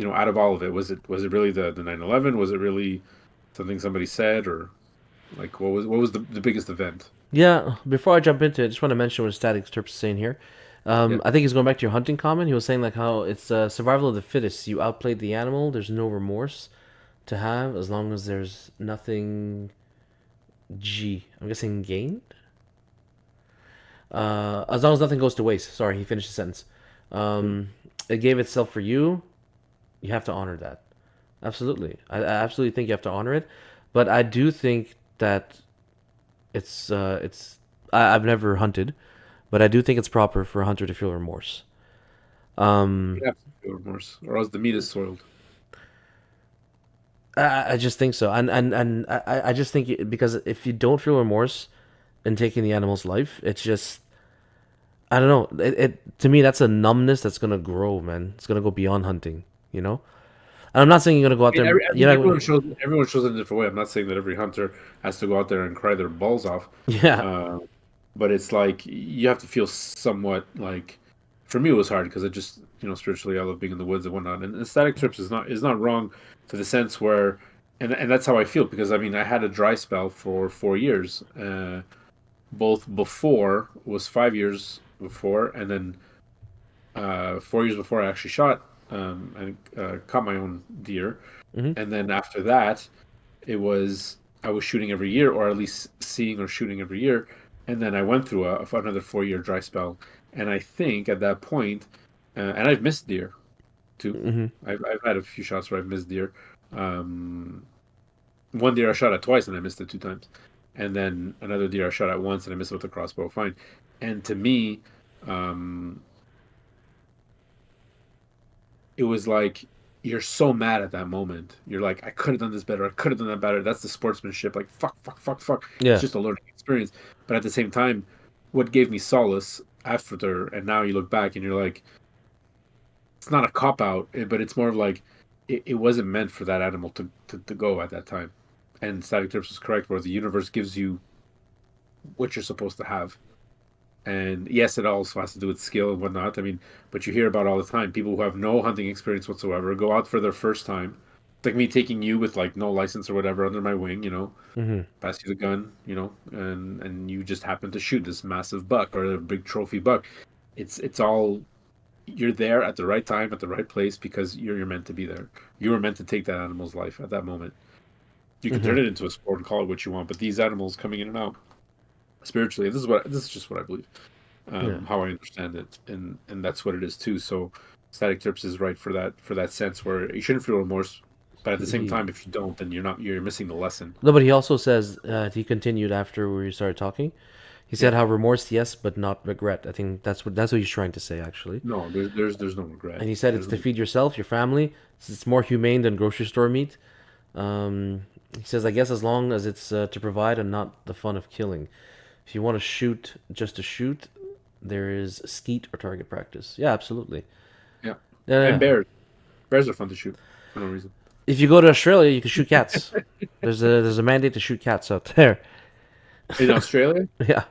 out of all of it, was it really the 9/11? Was it really something somebody said, or like what was the biggest event? Yeah. Before I jump into it, I just want to mention what Static Terps is saying here. Yeah. I think he's going back to your hunting comment. He was saying like how it's survival of the fittest. You outplayed the animal. There's no remorse to have as long as there's nothing. I'm guessing gained. As long as nothing goes to waste. Sorry, he finished the sentence. Yeah. It gave itself for you. You have to honor that. Absolutely. I absolutely think you have to honor it. But I do think that it's. I've never hunted, but I do think it's proper for a hunter to feel remorse. Um, You have to feel remorse, or else the meat is soiled. I just think so, and I just think because if you don't feel remorse in taking the animal's life, it's just I don't know. It to me that's a numbness that's gonna grow, man. It's gonna go beyond hunting, you know. And I'm not saying you're gonna go out I mean, there. And, I you're mean, not. everyone shows it a different way. I'm not saying that every hunter has to go out there and cry their balls off, Yeah, uh, but it's like you have to feel somewhat like. For me, it was hard because I just, spiritually, I love being in the woods and whatnot. And static trips is not wrong to the sense where, and that's how I feel because I mean I had a dry spell for 4 years, both before was 5 years before, and then 4 years before I actually shot and caught my own deer. hmm And then after that, it was I was shooting every year, or at least seeing or shooting every year. And then I went through another 4 year dry spell. And I think at that point, and I've missed deer too. hmm I've had a few shots where I've missed deer. Um, One deer I shot at twice and I missed it 2 times. And then another deer I shot at once and I missed it with a crossbow. Fine. And to me, um, it was like you're so mad at that moment. You're like, I could have done this better. I could have done that better. That's the sportsmanship. Like, fuck, fuck, fuck, fuck. It's yeah, just a learning experience. But at the same time, what gave me solace after, and now you look back and you're like, it's not a cop out, but it's more of like it wasn't meant for that animal to go at that time. And Static Tips was correct, where the universe gives you what you're supposed to have. And yes, it also has to do with skill and whatnot. I mean, but you hear about all the time people who have no hunting experience whatsoever go out for their first time. It's like me taking you with like no license or whatever under my wing, Mm-hmm. pass you the gun, and you just happen to shoot this massive buck or a big trophy buck. It's all you're there at the right time at the right place because you're meant to be there. You were meant to take that animal's life at that moment. You can Mm-hmm. turn it into a sport and call it what you want, but these animals coming in and out spiritually, this is just what I believe, Yeah. how I understand it, and that's what it is too. So, Static Tips is right for that sense where you shouldn't feel remorse, but at the same He time, if you don't, then you're missing the lesson. no, but he also says he continued after we started talking. He Yeah, said how remorse, yes, but not regret. I think that's what he's trying to say actually. no, there's no regret. And he said it's There's to no, feed yourself, your family. It's more humane than grocery store meat. He says, I guess as long as it's to provide and not the fun of killing. If you want to shoot just to shoot, there is skeet or target practice. Yeah, absolutely. yeah, Yeah, and yeah. bears are fun to shoot for no reason. If you go to Australia, you can shoot cats. There's a mandate to shoot cats out there. In Australia, Yeah,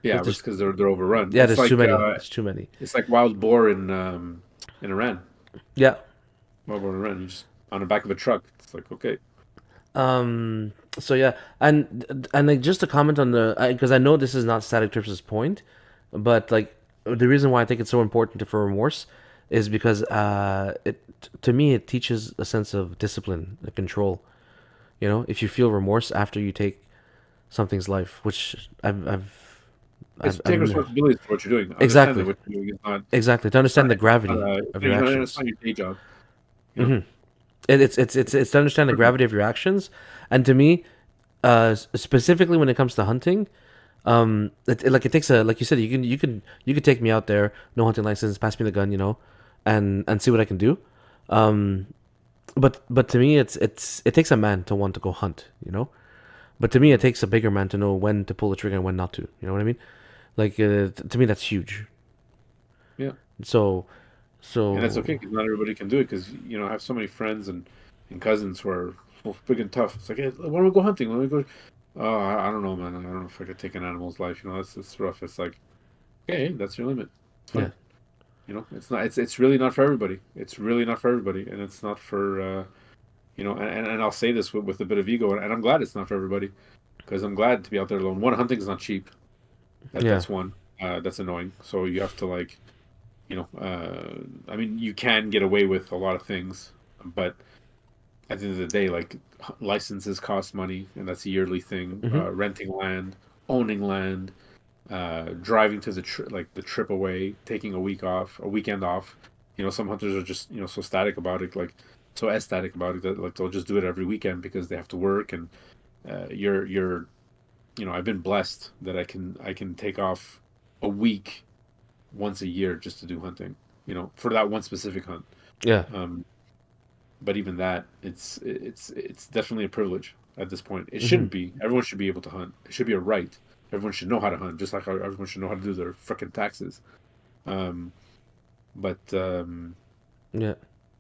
yeah, there's just because they're overrun. yeah, there's too many. There's too many. It's like wild boar in Iran. Yeah. Wild boar in Iran. You just on the back of a truck. It's like okay. So yeah, and like just to comment on the because I know this is not Static Trips' point, but like the reason why I think it's so important for remorse is because it to me it teaches a sense of discipline, control. You know, if you feel remorse after you take something's life, which It's take I've responsibility for what you're doing. Understand that exactly what you're doing is not. exactly to It's not. understand the It's not gravity a. of your It's actions. not your day job. You know. Hmm. It's to understand the gravity of your actions, and to me, specifically when it comes to hunting, like it takes a like you said you can take me out there, no hunting license, pass me the gun, and see what I can do. Um, but to me, it takes a man to want to go hunt. But to me, it Mhm. takes a bigger man to know when to pull the trigger and when not to. You know what I mean? Like to me, that's huge. Yeah, So and that's so okay because not everybody can do it. Because I have so many friends and cousins who are big and tough. It's like, hey, why don't we go hunting? Why don't we go? Oh, I don't know, man. I don't know if I could take an animal's life. That's rough. It's like, okay, that's your limit. It's yeah. fine. It's not. It's really not for everybody. It's really not for everybody, and it's not for. And I'll say this with a bit of ego, and I'm glad it's not for everybody because I'm glad to be out there alone. One, hunting is not cheap. Yeah. That's one. That's annoying. So you have to like, I mean, you can get away with a lot of things, but at the end of the day, like licenses cost money, and that's a yearly thing. Hmm. Renting land, owning land, driving to like the trip away, taking a week off, a weekend off. Some hunters are just so static about it, like so ecstatic about it that like they'll just do it every weekend because they have to work. And you're I've been blessed that I can take off a week once a year just to do hunting. For that one specific hunt. Yeah. Um, but even that, it's definitely a privilege at this point. It Hmm. shouldn't be. Everyone should be able to hunt. It should be a right. Everyone should know how to hunt, just like how everyone should know how to do their frickin' taxes. Um, but Yeah.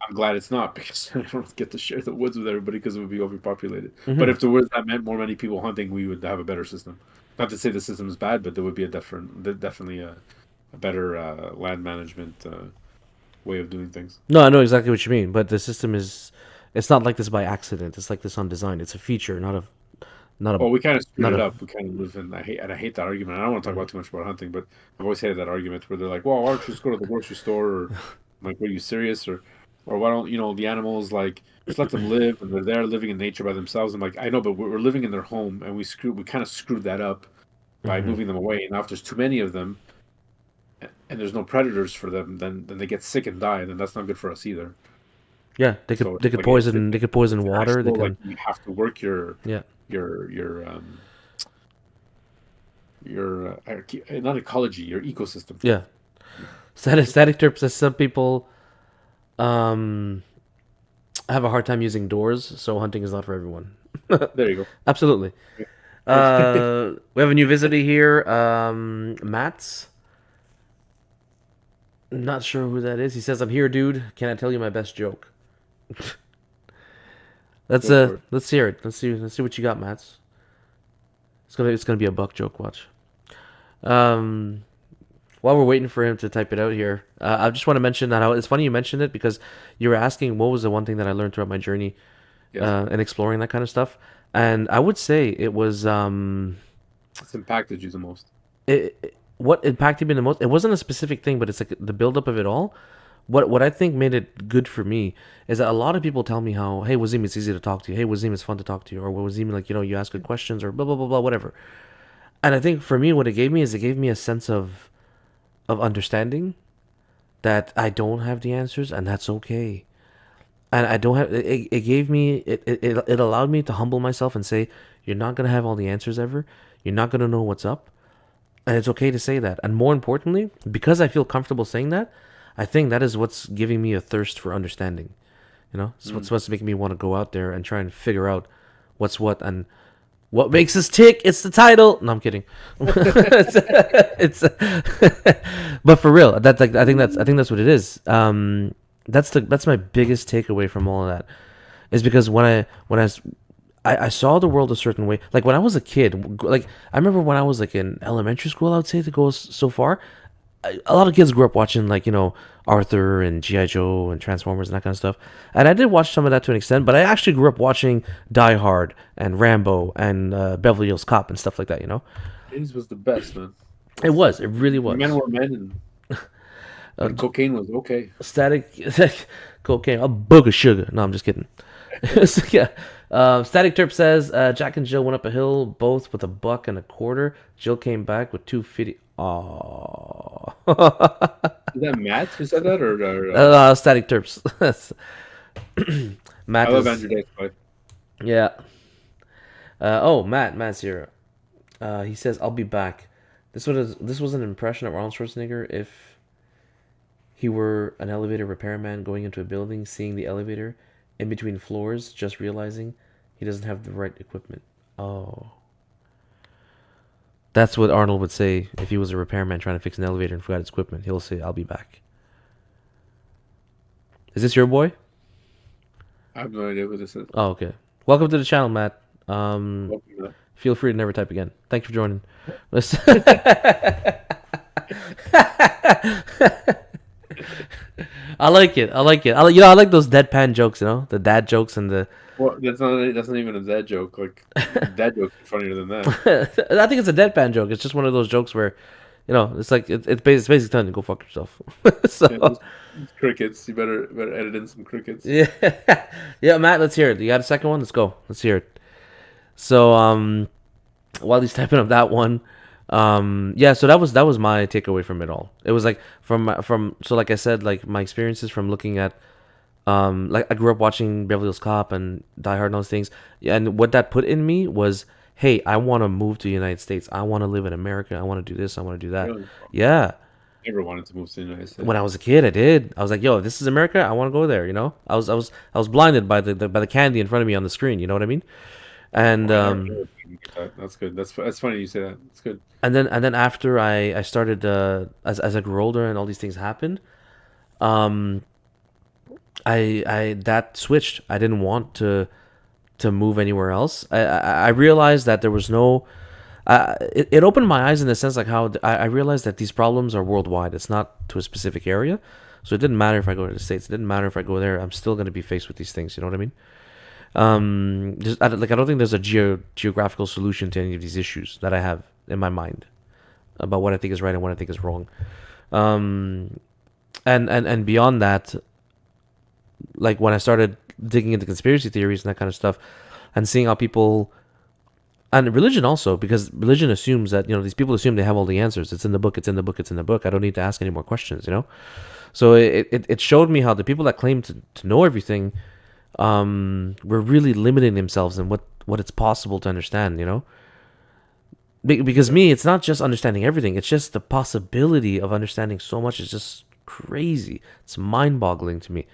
I'm glad it's not because I don't get to share the woods with everybody because it would be overpopulated. But Hmm. if the woods that meant more many people hunting, we would have a better system. Not to say the system is bad, but there would be definitely a better land management way of doing things. No, I know exactly what you mean, but the system is it's not like this by accident. It's like this on design. It's a feature, not a Well, we kind of screwed not it a up. We kind of live in. I hate that argument. I don't want to talk Mhm. about too much about hunting, but I've always hated that argument where they're like, "Well, why don't you just go to the grocery store?" Or I'm like, "Are you serious?" Or why don't the animals like just let them live and they're there living in nature by themselves? I'm like, I know, but we're living in their home and we kind of screwed that up by Mhm. moving them away. And now if there's too many of them and there's no predators for them, then they get sick and die, and then that's not good for us either. Yeah, they could So they could like it's poison they could poison it's an water. They actual like can you have to work yeah. not ecology, your ecosystem Yeah. first. Static terps as some people um have a hard time using doors, so hunting is not for everyone. There you Absolutely. go. We have a new visitor here, Mats. Not sure who that is. He says, "I'm here, dude. Can I tell you my best joke?" Go for it. Let's hear it. Let's see what you got, Mats. It's gonna be a buck joke. Watch. Um, while we're waiting for him to type it out here, I just want to mention that it's funny you mentioned it because you were asking what was the one thing that I learned throughout my journey Yes. and exploring that kind of stuff, and I would say it was What's impacted you the most? what impacted me the most. It wasn't a specific thing, but it's like the buildup of it all. What I think made it good for me is that a lot of people tell me how, hey, Wazim, it's easy to talk to you. Hey, Wazim, it's fun to talk to you. Or Wazim, like, you ask good questions or blah, blah, blah, blah, whatever. And I think for me, what it gave me is it gave me a sense of understanding that I don't have the answers and that's okay. And I don't have, it gave me, it allowed me to humble myself and say, you're not going to have all the answers ever. You're not going to know what's up. And it's okay to say that. And more importantly, because I feel comfortable saying that, I think that is what's giving me a thirst for understanding. It's Mm. what's making me want to go out there and try and figure out what's what and what makes us tick. It's the title. No, I'm kidding. it's but for real, that's like I think that's what it is. That's my biggest takeaway from all of that is because I saw the world a certain way. Like when I was a kid, like I remember when I was like in elementary school, I would say to go so far. A lot of kids grew up watching like Arthur and GI Joe and Transformers and that kind of stuff, and I did watch some of that to an extent. But I actually grew up watching Die Hard and Rambo and Beverly Hills Cop and stuff like that. His was the best, man. It was, it really Men was. were men, and cocaine was okay. Static cocaine, a book of sugar. No, I'm just kidding. So, yeah. Static Terp says Jack and Jill went up a hill, both with $1.25. Jill came back with 250. Oh. Is that Matt who said that, or Static Terps. I Matt love is Andrew Dice Clay. yeah. Oh, Matt's here. He says I'll be back. This was an impression of Arnold Schwarzenegger if he were an elevator repairman going into a building, seeing the elevator in between floors, just realizing he doesn't have the right equipment. Oh. That's what Arnold would say if he was a repairman trying to fix an elevator and forgot his equipment. He'll say, I'll be back. Is this your boy? I have no idea who this is. Oh, okay. Welcome to the channel, Matt. Welcome to Feel free to never type again. Thank you for joining. I like it. I like it. I like those deadpan jokes. The dad jokes and the. Well, that's not even a dad joke. Like dad jokes are funnier than that. I think it's a deadpan joke. It's just one of those jokes where, it's like it's basically telling you go fuck yourself. So Yeah, those crickets. You better edit in some crickets. yeah, yeah, Matt. Let's hear it. You got a second one? Let's go. Let's hear it. So while he's typing up that one, yeah. So that was my takeaway from it all. It was like from so like I said, like my experiences from looking at like I grew up watching Beverly Hills Cop and Die Hard and those things, and what that put in me was, hey, I want to move to the United States. I want to live in America. I want to do this. I want to do that. Really? Yeah. Never wanted to move to the United When States. I was a kid, I did. I was like, "Yo, if this is America. I want to go there." I was blinded by by the candy in front of me on the screen. You know what I mean? And Oh, I never didn't get that. That's good. That's funny you say that. That's good. and then after I started as I grew older and all these things happened, um, I that switched. I didn't want to move anywhere else. I realized that there was no. It opened my eyes in the sense like how I realized that these problems are worldwide. It's not to a specific area, so it didn't matter if I go to the States. It didn't matter if I go there. I'm still going to be faced with these things. You know what I mean? I don't think there's a geographical solution to any of these issues that I have in my mind about what I think is right and what I think is wrong. Um, and beyond that, like when I started digging into conspiracy theories and that kind of stuff, and seeing how people and religion also, because religion assumes that these people assume they have all the answers. It's in the book. It's in the book. It's in the book. I don't need to ask any more questions. So it showed me how the people that claim to know everything were really limiting themselves in what it's possible to understand. Because me, it's not just understanding everything. It's just the possibility of understanding so much is just crazy. It's mind-boggling to me.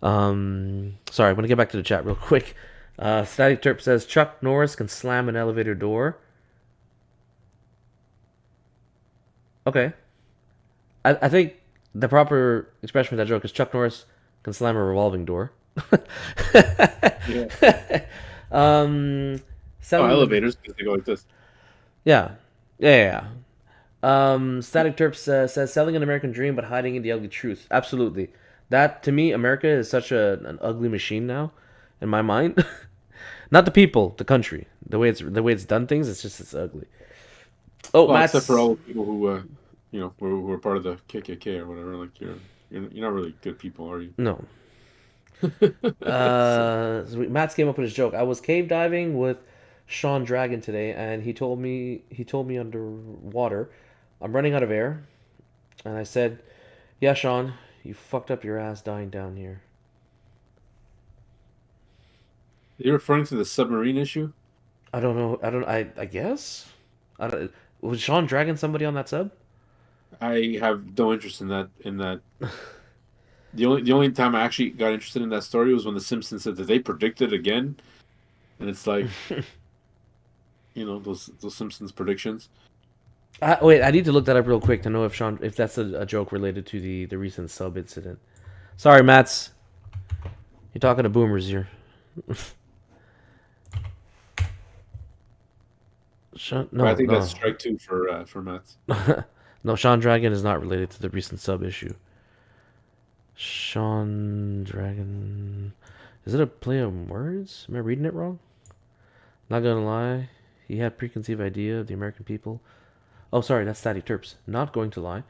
Sorry, I'm gonna get back to the chat real quick. Static Terp says Chuck Norris can slam an elevator door. Okay, I think The proper expression for that joke is Chuck Norris can slam a revolving door. Yeah. um, Oh, selling the elevators because they go like this. yeah, yeah, yeah. Static Terps says selling an American dream but hiding in the ugly truth. Absolutely, that to me, America is such an ugly machine now, in my mind. Not the people, the country, the way it's done things. It's ugly. Oh, Well, except for Matt's. all the people who, who are part of the KKK or whatever. Like you're not really good people, are you? No. So, Matt's came up with his joke. I was cave diving with Sean Dragon today, and he told me underwater, I'm running out of air, and I said, "Yeah, Sean, you fucked up your ass dying down here." you're referring to the submarine issue? I don't know. I don't. I guess. I don't, was Sean Dragon somebody on that sub? I have no interest in that. The only time I actually got interested in that story was when The Simpsons said that they predicted again, and it's like those Simpsons predictions. Wait, I need to look that up real quick to know if that's a joke related to the recent sub incident. Sorry, Mats. You're talking to boomers here. But I No, think that's no. strike two for Mets. No, Sean Dragon is not related to the recent sub issue. Sean Dragon. Is it a play on words? Am I reading it wrong? Not gonna lie. He had preconceived idea of the American people. Oh, sorry, that's Static Terps. Not going to lie.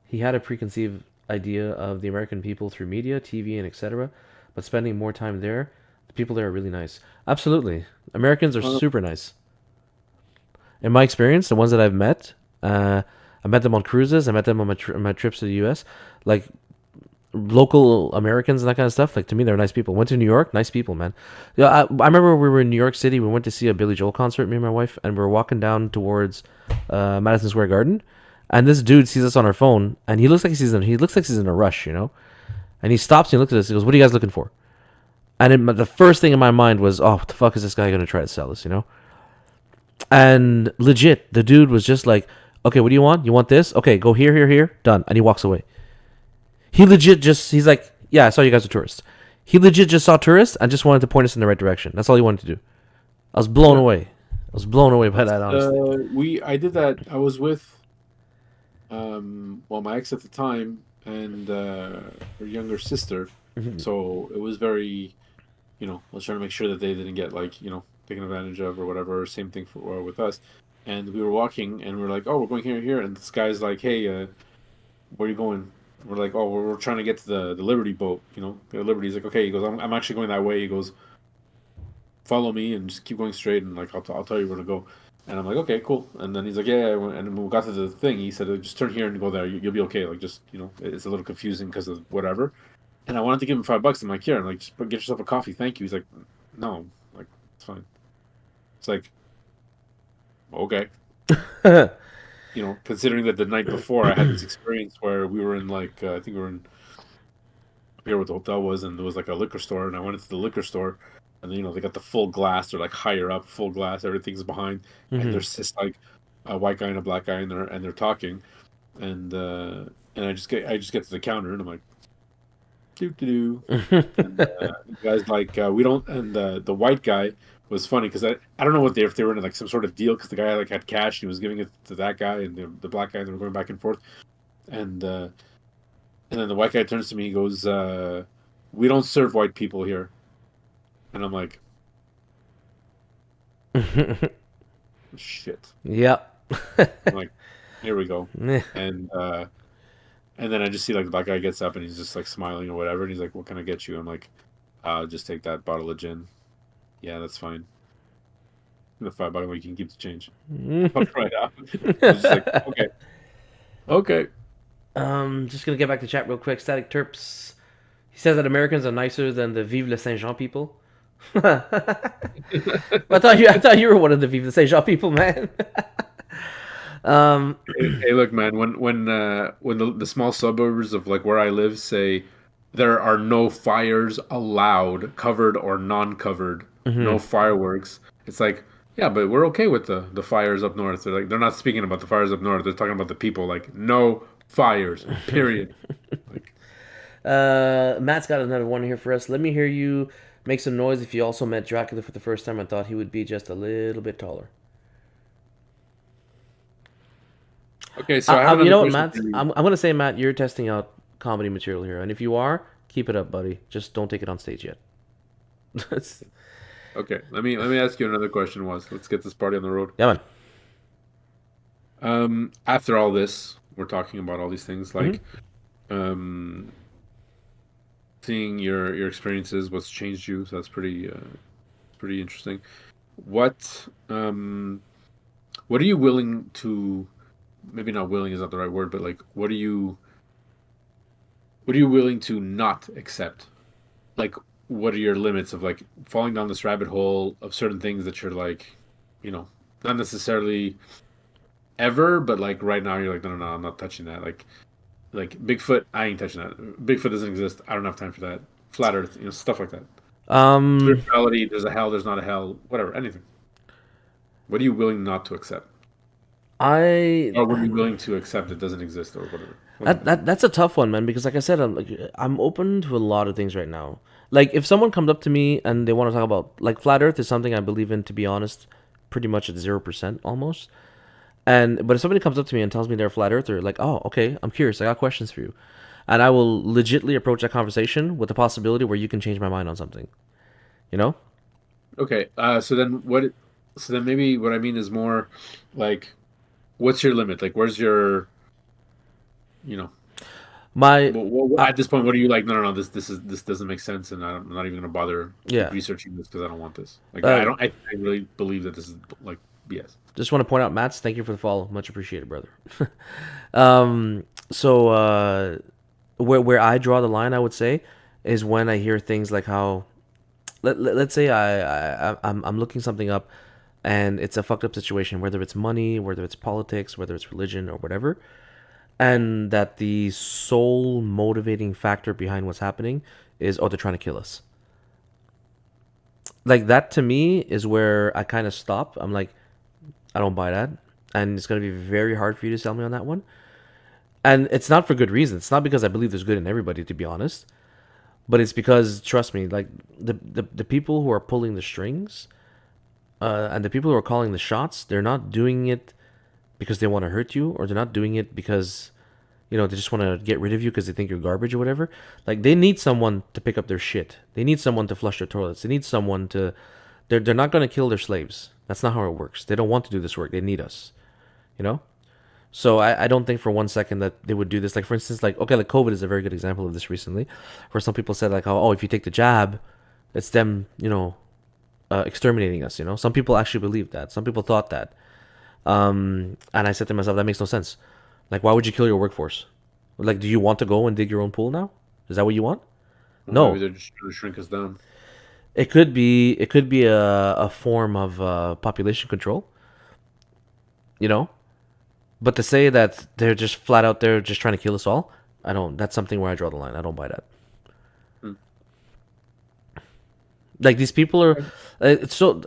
He had a preconceived idea of the American people through media, TV, and etc. But spending more time there, the people there are really nice. Absolutely. Americans are Uh, super nice. In my experience, the ones that I've met, I met them on cruises. I met them on my trips to the U.S. Like local Americans and that kind of stuff. Like to me, they're nice people. Went to New York, nice people, man. Yeah, I remember we were in New York City. We went to see a Billy Joel concert, me and my wife, and we were walking down towards Madison Square Garden, and this dude sees us on our phone, and he looks like he's in a rush, you know. And he stops and he looks at us. He goes, "What are you guys looking for?" The first thing in my mind was, "Oh, what the fuck is this guy gonna try to sell us?" You know. And legit, the dude was just like, "Okay, what do you want? You want this? Okay, go here, here, here. Done." And he walks away. He's like, "Yeah, I saw you guys were tourists." He legit just saw tourists and just wanted to point us in the right direction. That's all he wanted to do. I was blown yeah, away. I was blown away by that, honestly. I did that. I was with my ex at the time and her younger sister, so it was very I was trying to make sure that they didn't get like taken advantage of or whatever. Same thing for with us. And we were walking and we are like, oh, we're going here, here, and this guy's like, hey, where are you going? We're like, oh, we're trying to get to the Liberty boat, the Liberty's like, okay. He goes, I'm actually going that way. He goes, follow me and just keep going straight, and like I'll tell you where to go. And I'm like, okay, cool. And then he's like, yeah, yeah. And when we got to the thing, he said, just turn here and go there. You'll be okay. Like, just it's a little confusing because of whatever. And I wanted to give him $5. I'm like, here, I'm like, just get yourself a coffee. Thank you. He's like, no, like it's fine. It's like, okay. Considering that the night before I had this experience where we were in like I think we were in here what the hotel was, and there was like a liquor store, and I went into the liquor store, and they got the full glass, they're like higher up, full glass, everything's behind, and Hmm. there's just like a white guy and a black guy, and they're talking, and I just get to the counter, and I'm like, doo doo doo, and the guy's like, we don't, and the white guy was funny because I don't know if they were in like some sort of deal because the guy like had cash and he was giving it to that guy and the black guy, and they were going back and forth, and and then the white guy turns to me. He goes, "We don't serve white people here." And I'm like, "Shit." Yep. I'm like, "Here we go." And and then I just see like the black guy gets up and he's just like smiling or whatever. And he's like, "What can I get you?" I'm like, "I'll just take that bottle of gin." Yeah, that's fine. And the $5, like, you can keep the change. Fuck right out. I was just like, okay, okay. Just gonna get back to chat real quick. Static Terps. He says that Americans are nicer than the Vive le Saint Jean people. I thought you were one of the Vive le Saint Jean people, man. um, Hey, look, man. When the small suburbs of like where I live say there are no fires allowed, covered or non-covered, no mhm. fireworks. It's like, yeah, but we're okay with the fires up north. They're not speaking about the fires up north. They're talking about the people. Like, no fires. Period. Matt's got another one here for us. Let me hear you make some noise if you also met Dracula for the first time and thought he would be just a little bit taller. Okay, so I have You another know what, question Matt? for you. I'm gonna say, Matt, you're testing out comedy material here, and if you are, keep it up, buddy. Just don't take it on stage yet. Okay, let me ask you another question. Let's get this party on the road. Yeah, man. After all this, we're talking about all these things, like Hmm. um, seeing your experiences, what's changed you. So that's pretty interesting. What um, what are you willing to? Maybe not willing is not the right word, but like, what are you willing to not accept? Like, what are your limits of like falling down this rabbit hole of certain things that you're like, you know, not necessarily ever, but like right now you're like, no, no, no, I'm not touching that. Like Bigfoot, I ain't touching that. Bigfoot doesn't exist. I don't have time for that. Flat Earth, stuff like that. Um, Spirituality, there's a hell, there's not a hell, whatever, anything. What are you willing not to accept? I Or what are you willing to accept that doesn't exist or whatever? One of the that, things. that's a tough one, man. Because like I said, I'm open to a lot of things right now. Like if someone comes up to me and they want to talk about like flat Earth is something I believe in, to be honest, pretty much at 0% almost. And but if somebody comes up to me and tells me they're a flat earther, like, oh, okay, I'm curious, I got questions for you, and I will legitly approach that conversation with the possibility where you can change my mind on something. You know, Okay, so then maybe what I mean is more like, what's your limit? Like, where's you know, my, at this point, what are you like? No, no, no. This doesn't make sense, and I'm not even gonna bother keep yeah, researching this because I don't want this. Like, I uh, don't. I really believe that this is like BS. just want to point out, Mats, thank you for the follow, much appreciated, brother. um, so where I draw the line, I would say, is when I hear things like how let's say I'm looking something up and it's a fucked up situation, whether it's money, whether it's politics, whether it's religion or whatever, and that the sole motivating factor behind what's happening is, oh, they're trying to kill us. Like that to me is where I kind of stop. I'm like, I don't buy that, and it's gonna be very hard for you to sell me on that one. And it's not for good reason. It's not because I believe there's good in everybody, to be honest, but it's because trust me, like the people who are pulling the strings, and the people who are calling the shots, they're not doing it because they want to hurt you, or they're not doing it because they just want to get rid of you because they think you're garbage or whatever. Like they need someone to pick up their shit. They need someone to flush their toilets. They need someone to. They're not going to kill their slaves. That's not how it works. They don't want to do this work. They need us. You know. So I don't think for one second that they would do this. Like for instance, like okay, like COVID is a very good example of this recently, where some people said like, oh, if you take the jab, it's them, exterminating us. Some people actually believed that. Some people thought that. And I said to myself, that makes no sense. Like, why would you kill your workforce? Like, do you want to go and dig your own pool now? Is that what you want? Well, maybe No. they're just trying to shrink us down. It could be a form of population control, you know. But to say that they're just flat out there just trying to kill us all, I don't. That's something where I draw the line. I don't buy that. Hmm. Like these people are, it's so.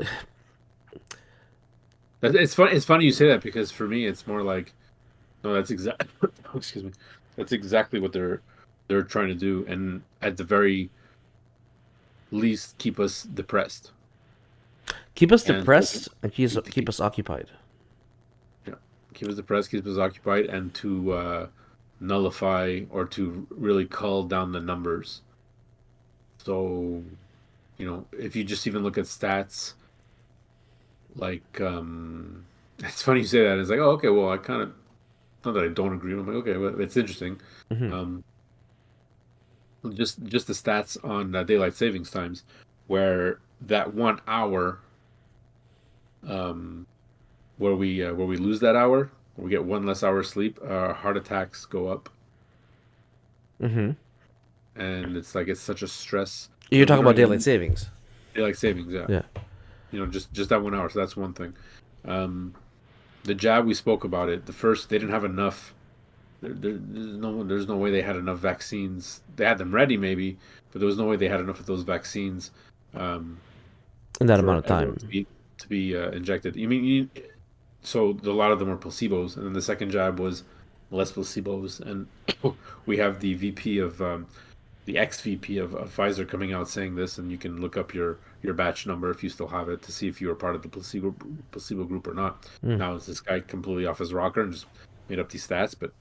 It's fun. It's funny you say that because for me, it's more like, no, that's exactly. Excuse me. That's exactly what they're trying to do, and at the very least, keep us depressed. Keep us And depressed and keep us occupied. yeah, keep us depressed, keep us occupied, and to nullify or to really cull down the numbers. So, if you just even look at stats, like it's funny you say that. It's like, oh, okay, well, I kind of not that I don't agree. I'm like, okay, well, it's interesting. Hmm. Um, just the stats on daylight savings times, where that 1 hour, um, where we lose that hour, we get one less hour of sleep, heart attacks go up, Hmm. and it's like it's such a stress. You're We talking don't about daylight even savings. daylight savings, yeah. Yeah. Just that 1 hour. So that's one thing. Um, the jab we spoke about it. The first they didn't have enough. There's no way they had enough vaccines. They had them ready maybe, but there was no way they had enough of those vaccines um, In that amount for of everyone time. to be injected. So a lot of them were placebos, and then the second jab was less placebos, and we have the VP of the ex VP of Pfizer coming out saying this, and you can look up your batch number if you still have it to see if you were part of the placebo group or not. Mm. Now is this guy completely off his rocker and just made up these stats? But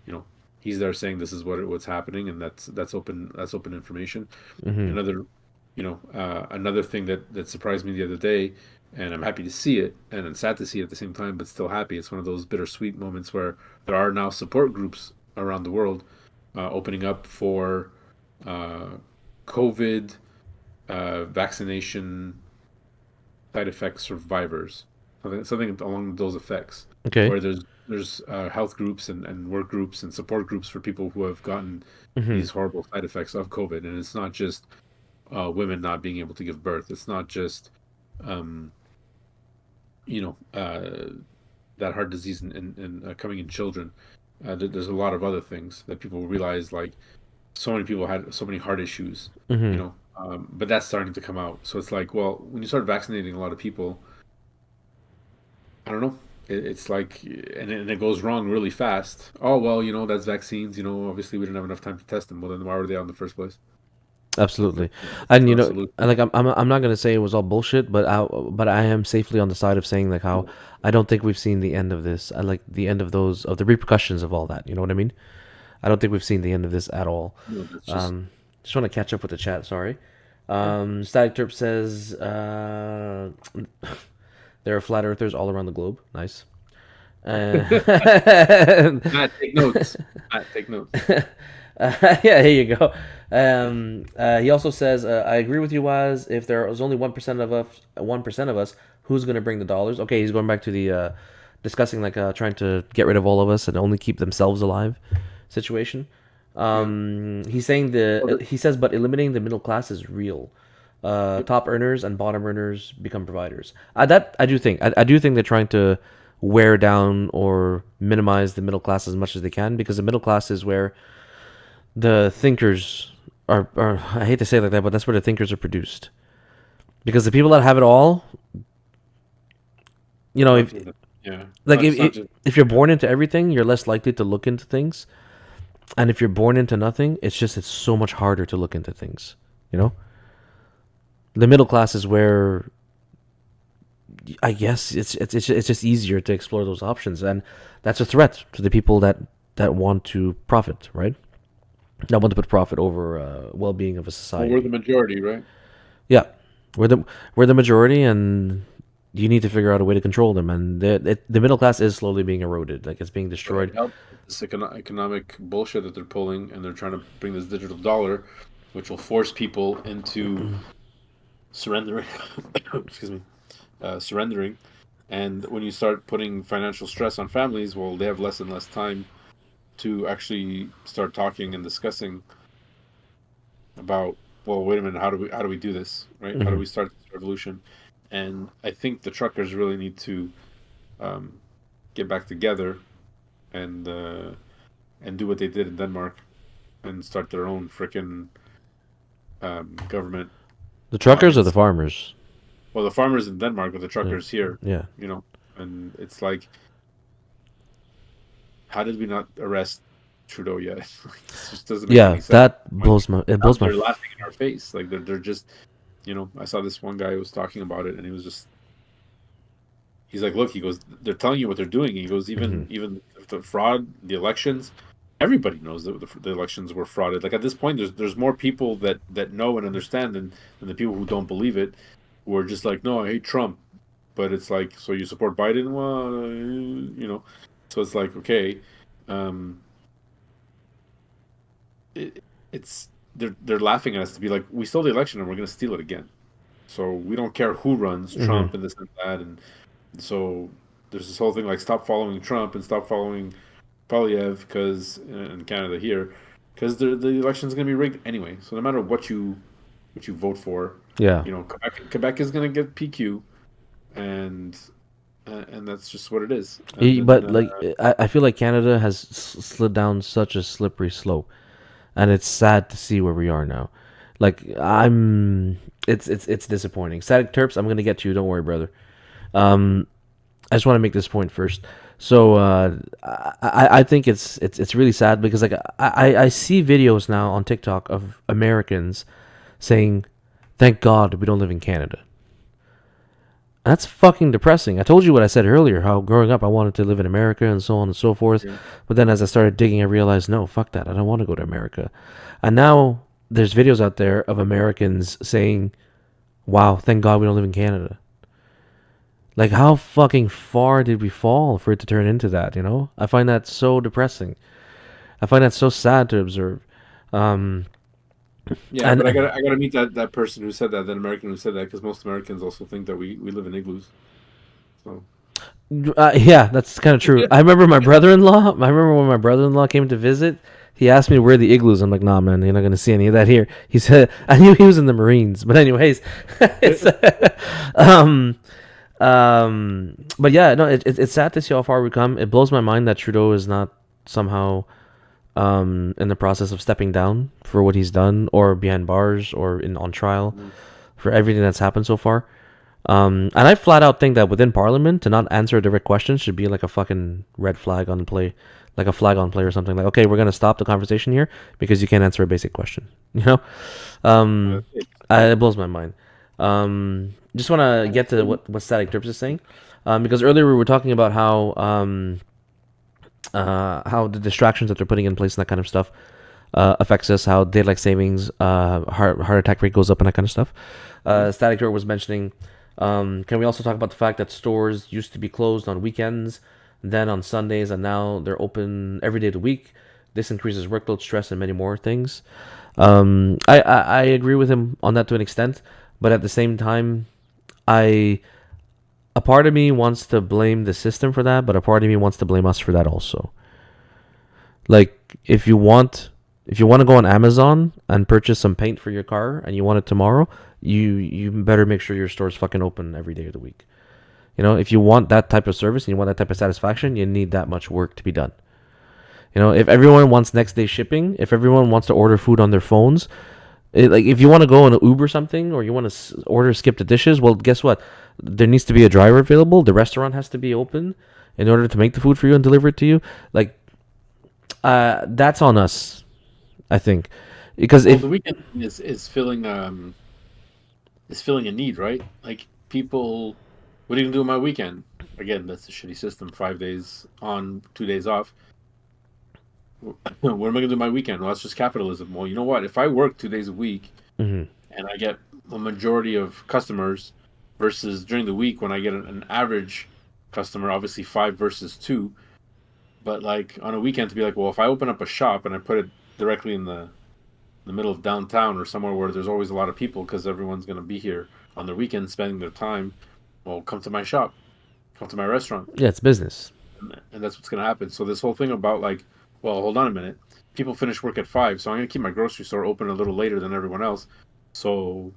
you know, he's there saying this is what's happening, and that's open information. Mm-hmm. Another, another thing that surprised me the other day, and I'm happy to see it, and I'm sad to see it at the same time, but still happy. It's one of those bittersweet moments where there are now support groups around the world opening up for uh, COVID vaccination side effect survivors, something along those effects, Okay. where there's health groups and work groups and support groups for people who have gotten Mm-hmm. these horrible side effects of COVID, and it's not just women not being able to give birth. It's not just um, you know that heart disease and coming in children. There's a lot of other things that people realize, like so many people had so many heart issues, Mm-hmm. but that's starting to come out. So it's like, well, when you start vaccinating a lot of people, I don't know. It's like, and it goes wrong really fast. Oh well, that's vaccines. Obviously we didn't have enough time to test them. Well, then why were they out in the first place? Absolutely, It's and not a solution. and like I'm not gonna say it was all bullshit, but I am safely on the side of saying like how No, I don't think we've seen the end of this. I like the end of those of the repercussions of all that. You know what I mean? I don't think we've seen the end of this at all. no, that's just Um, just want to catch up with the chat. Sorry. yeah. Static Terp says there are flat earthers all around the globe. Nice. Uh, Matt, take notes. Matt, take notes. yeah, here you go. He also says, "I agree with you, Waz. If there is only 1% of us, 1% of us, who's going to bring the dollars?" Okay, he's going back to the discussing like trying to get rid of all of us and only keep themselves alive situation. Yeah. He's saying Well, he says, but eliminating the middle class is real. yep. Top earners and bottom earners become providers. That I do think. I do think they're trying to wear down or minimize the middle class as much as they can because the middle class is where the thinkers are. I hate to say it like that, but that's where the thinkers are produced. Because the people that have it all, Not if just, yeah. like It's not just if you're yeah. born into everything, you're less likely to look into things. And if you're born into nothing, it's so much harder to look into things. You know, the middle class is where I guess it's just easier to explore those options, and that's a threat to the people that want to profit, right? That want to put profit over well-being of a Well, we're the society. majority, right? Yeah, we're the majority, and you need to figure out a way to control them. And the middle class is slowly being eroded, like it's being But it destroyed. helps with this economic bullshit that they're pulling, and they're trying to bring this digital dollar, which will force people into surrendering. Excuse me, surrendering. And when you start putting financial stress on families, well, they have less and less time to actually start talking and discussing about, well, wait a minute, how do we do this, right? How do Hmm. we start this revolution? And I think the truckers really need to um, get back together and do what they did in Denmark and start their own freaking government. The truckers or the It's farmers? well, the farmers in Denmark, but the Yeah, truckers here, yeah, you know, and it's like, how did we not arrest Trudeau yet? Like, this just doesn't make yeah. any sense. That Like, blows my it now blows my. they're laughing in our face, like they're just, I saw this one guy who was talking about it, and he was just, he's like, look, he goes, they're telling you what they're doing. He goes, Mhm. even the fraud, the elections, everybody knows that the elections were frauded. Like at this point, there's more people that know and understand than the people who don't believe it, who are just like, no, I hate Trump, but it's like, so you support Biden? Well, so it's like, okay, um, it, it's they're laughing at us to be like, we stole the election and we're gonna steal it again. So we don't care who runs Mhm. Trump and this and that, and so there's this whole thing like stop following Trump and stop following Polyev because in Canada here, because the election's going to be rigged anyway. So no matter what you vote for, Yeah. Quebec is going to get PQ, and that's just what it is. And then But like I feel like Canada has slid down such a slippery slope, and it's sad to see where we are now. Like it's disappointing. Static Terps, I'm gonna get to you. Don't worry, brother. I just want to make this point first. So I think it's really sad because like I see videos now on TikTok of Americans saying, "Thank God we don't live in Canada." That's fucking depressing. I told you what I said earlier, how growing up I wanted to live in America and so on and so forth. Yeah. But then as I started digging, I realized, no, fuck that. I don't want to go to America. And now there's videos out there of Americans saying, wow, thank God we don't live in Canada. Like, how fucking far did we fall for it to turn into that, you know? I find that so depressing. I find that so sad to observe. Um, Yeah, and but I gotta meet that person who said that, that American who said that, because most Americans also think that we live in igloos. So Yeah, that's kind of true. I remember my brother-in-law. I remember when my brother-in-law came to visit. He asked me where the igloos. I'm like, nah, man, you're not gonna see any of that here. He said, I knew he was in the Marines, but anyways, it's, um, but yeah, no, it's sad to see how far we come. It blows my mind that Trudeau is not somehow in the process of stepping down for what he's done, or behind bars, or in on trial for everything that's happened so far. And I flat out think that within Parliament, to not answer a direct question should be like a fucking red flag on play, like a flag on play or something. Like, okay, we're gonna stop the conversation here because you can't answer a basic question. You know, um, it blows my mind. Just want to get to what Static Drips is saying, because earlier we were talking about how the distractions that they're putting in place and that kind of stuff affects us. How daylight savings, heart attack rate goes up and that kind of stuff. Static Drip was mentioning. Can we also talk about the fact that stores used to be closed on weekends, then on Sundays, and now they're open every day of the week? This increases workload, stress, and many more things. I agree with him on that to an extent, but at the same time, I a part of me wants to blame the system for that, but a part of me wants to blame us for that also. Like if you want to go on Amazon and purchase some paint for your car and you want it tomorrow, you better make sure your store's fucking open every day of the week. You know, if you want that type of service and you want that type of satisfaction, you need that much work to be done. You know, if everyone wants next day shipping, if everyone wants to order food on their phones, like if you want to go on an Uber something or you want to order skip the dishes, well, guess what? There needs to be a driver available. The restaurant has to be open in order to make the food for you and deliver it to you. Like, that's on us, I think, because well, if the weekend is filling a need, right? Like people, what are you gonna do on my weekend? Again, that's a shitty system. 5 days on, 2 days off. What am I gonna do my weekend? Well, that's just capitalism. Well, you know what? If I work 2 days a week Mhm. and I get a majority of customers versus during the week when I get an average customer, obviously 5 versus 2. But like on a weekend to be like, well, if I open up a shop and I put it directly in the middle of downtown or somewhere where there's always a lot of people because everyone's gonna be here on their weekend spending their time, well, come to my shop, come to my restaurant, Yeah, it's business. and that's what's gonna happen. So this whole thing about like, well, hold on a minute, people finish work at 5, so I'm gonna keep my grocery store open a little later than everyone else, so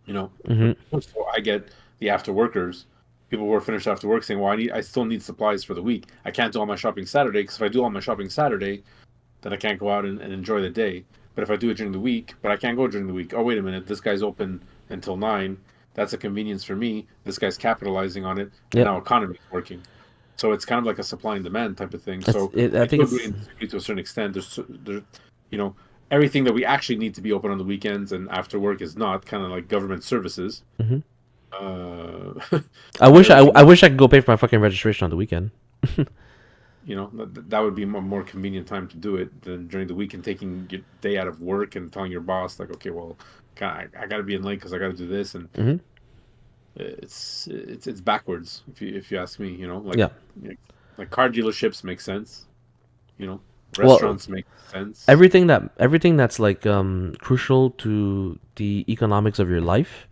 you know, Hmm. so I get the after workers, people who are finished after work saying, well, I still need supplies for the week. I can't do all my shopping Saturday because if I do all my shopping Saturday, then I can't go out and enjoy the day. But if I do it during the week, but I can't go during the week. Oh, wait a minute, this guy's open until 9. That's a convenience for me. This guy's capitalizing on it, and Yep. now economy is working. So it's kind of like a supply and demand type of thing. That's So it. I I think do agree it's. and disagree to a certain extent. There's, you know, everything that we actually need to be open on the weekends and after work is not kind of like government services. Mhm. Uh, I wish I everything I wish I could go pay for my fucking registration on the weekend. that would be a more convenient time to do it than during the week and taking your day out of work and telling your boss like, okay, well, I got to be in late because I got to do this, and Hmm. it's backwards if you ask me. Yeah. Like car dealerships make sense. You know, Well, restaurants make sense. everything that's like crucial to the economics of your life,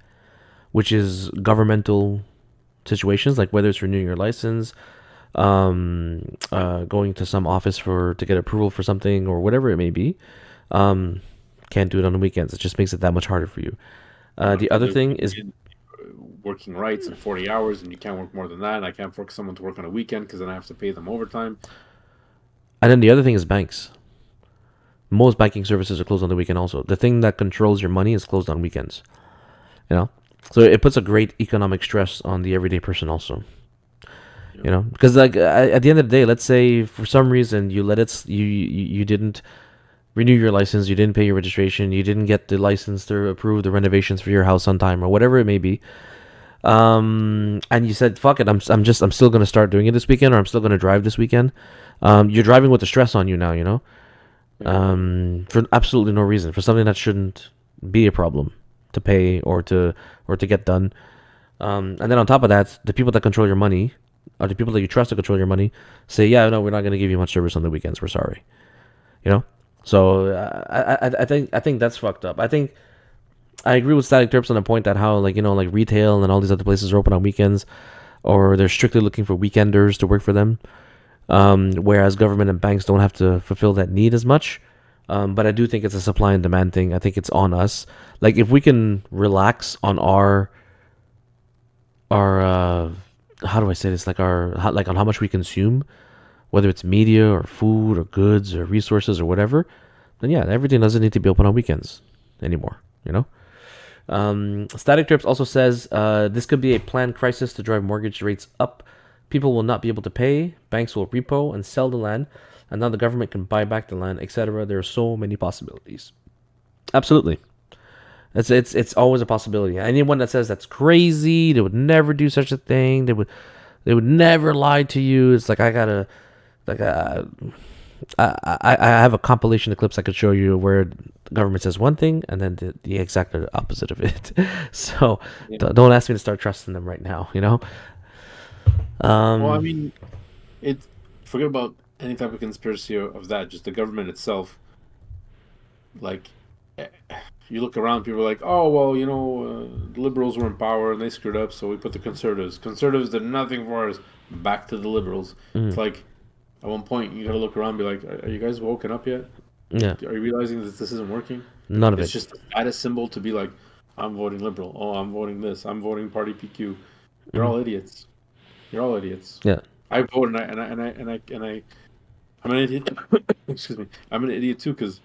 which is governmental situations, like whether it's renewing your license, going to some office for to get approval for something or whatever it may be, um, can't do it on the weekends. It just makes it that much harder for you. The other There's thing is, working rights and 40 hours, and you can't work more than that. And I can't force someone to work on a weekend because then I have to pay them overtime. and then the other thing is banks. Most banking services are closed on the weekend. Also, the thing that controls your money is closed on weekends. You know, so it puts a great economic stress on the everyday person. Also, You know, because like at the end of the day, let's say for some reason you let it, you didn't renew your license, you didn't pay your registration, you didn't get the license to approve the renovations for your house on time or whatever it may be. And you said, "Fuck it, I'm still gonna start doing it this weekend, or I'm still gonna drive this weekend." You're driving with the stress on you now, you know, Yeah. for absolutely no reason, for something that shouldn't be a problem to pay or to get done. And then on top of that, the people that control your money, or the people that you trust to control your money, say, "Yeah, no, we're not gonna give you much service on the weekends. We're sorry," you know. So I think that's fucked up. I think I agree with Static Terps on the point that how, like, you know, like retail and all these other places are open on weekends, or they're strictly looking for weekenders to work for them. Whereas government and banks don't have to fulfill that need as much. But I do think it's a supply and demand thing. I think it's on us. Like if we can relax on our how do I say this? Like like on how much we consume, whether it's media or food or goods or resources or whatever, then yeah, everything doesn't need to be open on weekends anymore. You know. Static Trips also says this could be a planned crisis to drive mortgage rates up. People will not be able to pay. Banks will repo and sell the land, and now the government can buy back the land, etc. There are so many possibilities. Absolutely, it's always a possibility. Anyone that says that's crazy, they would never do such a thing. They would never lie to you. It's like I gotta like I have a compilation of clips I could show you where the government says one thing and then the exact opposite of it. So Yeah. don't ask me to start trusting them right now. You know. Well, I Um. mean, it. Forget about any type of conspiracy of that. Just the government itself. Like, eh, you look around, people are like, "Oh, well, the liberals were in power and they screwed up, so we put the conservatives. Conservatives did nothing for us. Back to the liberals." It's Mhm. like at one point you got to look around, and be like, "Are you guys woken up yet? Yeah. Are you realizing that this isn't working?" None of It's it. just a status symbol to be like, "I'm voting liberal. Oh, I'm voting this. I'm voting Party PQ." You're Hmm. all idiots. You're all idiots. Yeah. I vote and I'm an idiot. Excuse me. I'm an idiot too because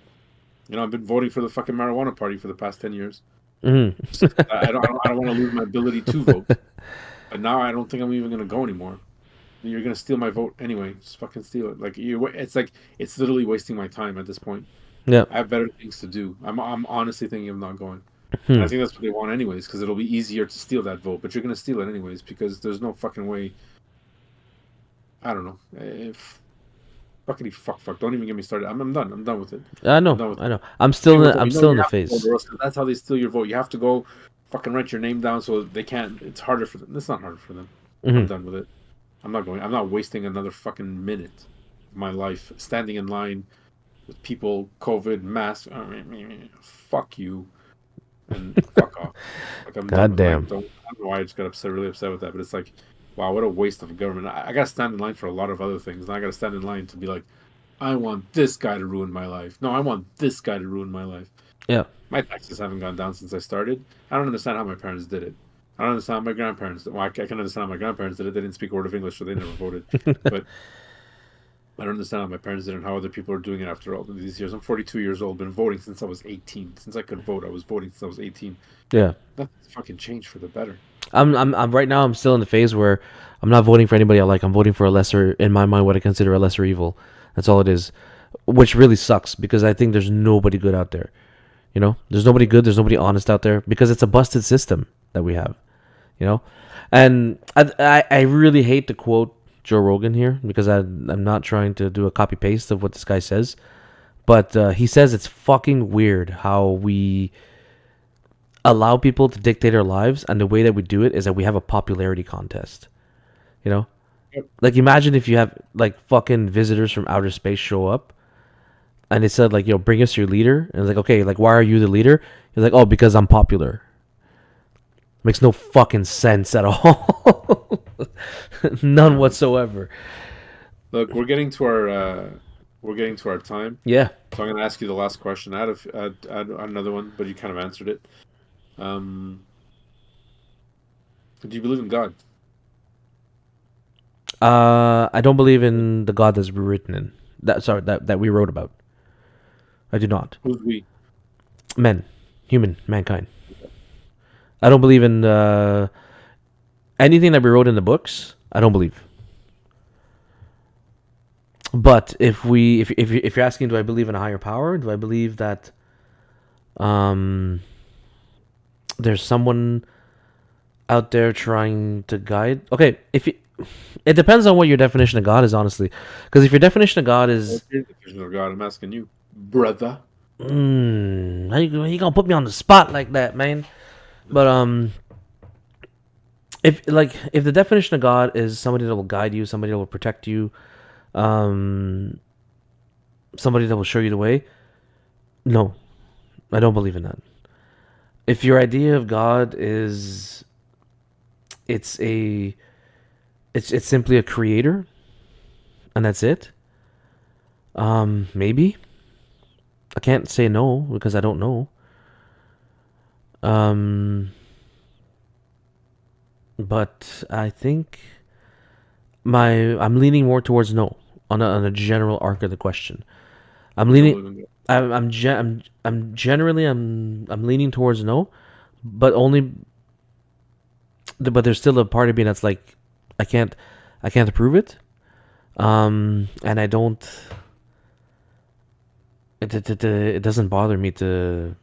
I've been voting for the fucking marijuana party for the past 10 years. Hmm. Just 'cause I don't want to lose my ability to vote. But now I don't think I'm even gonna go anymore. You're gonna steal my vote anyway. Just fucking steal it. It's literally wasting my time at this point. Yeah. I have better things to do. I'm honestly thinking of not going. And Hmm. I think that's what they want anyways, because it'll be easier to steal that vote. But you're gonna steal it anyways because there's no fucking way. I don't know. If fuckity fuck. Don't even get me started. I'm done. I'm done with it. I I'm know. done with I it. know. I'm People still. told me, I'm no, still you in the have to vote, phase. or else that's how they steal your vote. You have to go fucking write your name down so they can't. It's harder for them. It's not harder for them. I'm Hmm. done with it. I'm not going. I'm not wasting another fucking minute of my life standing in line with people, COVID, mask. Fuck you and fuck off. Like I'm done God with. Like damn. I don't know why I just got upset, really upset with that. But it's like, wow, what a waste of government. I got to stand in line for a lot of other things, and I got to stand in line to be like, I want this guy to ruin my life. No, I want this guy to ruin my life. Yeah. My taxes haven't gone down since I started. I don't understand how my parents did it. I don't understand how my grandparents did. Well, I can understand how my grandparents did it. They didn't speak a word of English, so they never voted. But I don't understand how my parents did it and how other people are doing it after all these years. I'm 42 years old. Been voting since I was 18. Since I could vote, I was voting since I was 18. Yeah. Nothing's fucking changed for the better. I'm right now. I'm still in the phase where I'm not voting for anybody I like. I'm voting for a lesser, in my mind, what I consider a lesser evil. That's all it is, which really sucks because I think there's nobody good out there. You know, there's nobody good. There's nobody honest out there because it's a busted system that we have. You know, and I really hate to quote Joe Rogan here because I'm not trying to do a copy paste of what this guy says, but he says it's fucking weird how we allow people to dictate our lives, and the way that we do it is that we have a popularity contest. You know, Yep. like imagine if you have like fucking visitors from outer space show up and they said like, "Yo, bring us your leader," and it's like, okay, like why are you the leader? He's like, "Oh, because I'm popular." Makes no fucking sense at all. None Yeah. whatsoever. Look, we're getting to our time. Yeah. So I'm going to ask you the last question. I had another one, but you kind of answered it. Um, do you believe in God? I don't believe in the God that's written in that. Sorry, that we wrote about. I do not. Who's we? Men, human, mankind. I don't believe in anything that we wrote in the books. I don't believe. But if you're asking, do I believe in a higher power? Do I believe that um, there's someone out there trying to guide? Okay, if you, it depends on what your definition of God is, honestly. Because if your definition of God What's is, your definition of God? I'm asking you, brother. how you gonna put me on the spot like that, man? But if the definition of God is somebody that will guide you, somebody that will protect you, um, somebody that will show you the way, no, I don't believe in that. If your idea of God is it's a it's simply a creator and that's it, maybe I can't say no because I don't know. Um, but I think I'm leaning more towards no on a general arc of the question. I'm You don't leaning. believe in God. I'm generally I'm leaning towards no, but only. But there's still a part of me that's like, I can't, I can't approve it. And I don't. It doesn't bother me to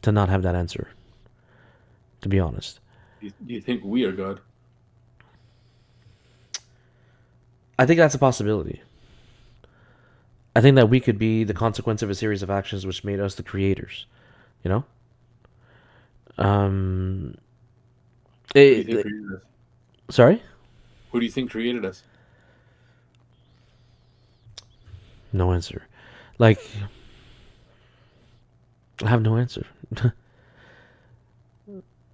not have that answer. To be honest, Do you think we are God? I think that's a possibility. I think that we could be the consequence of a series of actions which made us the creators. You know. Um. Who do you think It, created us? sorry. Who do you think created us? No answer. Like, I have no answer.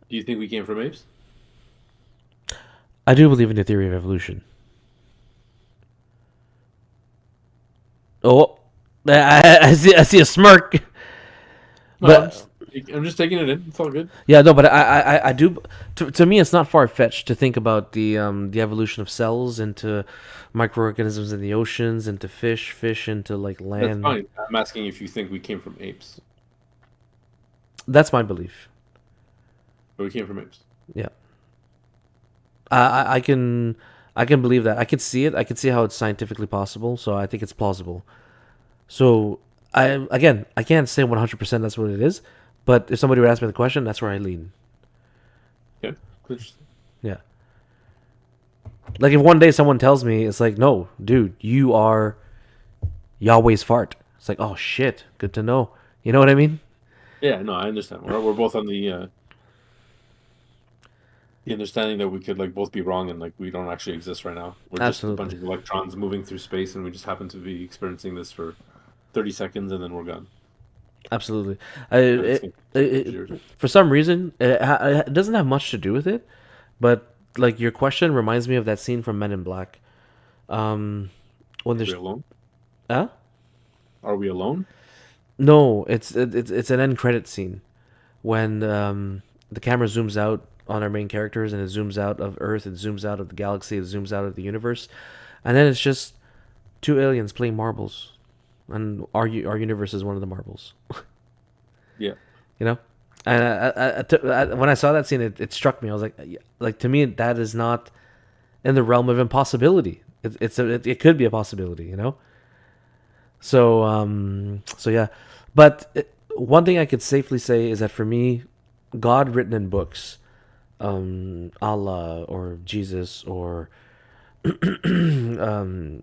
Do you think we came from apes? I do believe in the theory of evolution. Oh, I see a smirk. No, I'm But just I'm just taking it in. It's all good. yeah, no, but I do. To me, it's not far fetched to think about the evolution of cells into microorganisms in the oceans, into fish into like That's land. fine. I'm asking if you think we came from apes. That's my belief. But we came from apes. Yeah, I can believe that. I can see it. I can see how it's scientifically possible. So I think it's plausible. So I can't say 100% that's what it is. But if somebody would ask me the question, that's where I lean. Okay. Interesting. Yeah. Like if one day someone tells me it's like, no, dude, you are Yahweh's fart. It's like, oh shit, good to know. You know what I mean? Yeah, no, I understand. We're both on the understanding that we could like both be wrong and like we don't actually exist right now. We're just a bunch Absolutely, of electrons moving through space and we just happen to be experiencing this for 30 seconds and then we're gone. absolutely. And it's gonna take years. For some reason, it doesn't have much to do with it, but like your question reminds me of that scene from Men in Black. Um, when Are we there's alone? ah Are we alone? no, it's an end credit scene when the camera zooms out on our main characters and it zooms out of Earth, it zooms out of the galaxy, it zooms out of the universe, and then it's just two aliens playing marbles, and our universe is one of the marbles. Yeah. You know, and when I saw that scene, it struck me. I was like to me, that is not in the realm of impossibility. It could be a possibility. You know, so yeah, but one thing I could safely say is that for me, God written in books, Allah or Jesus or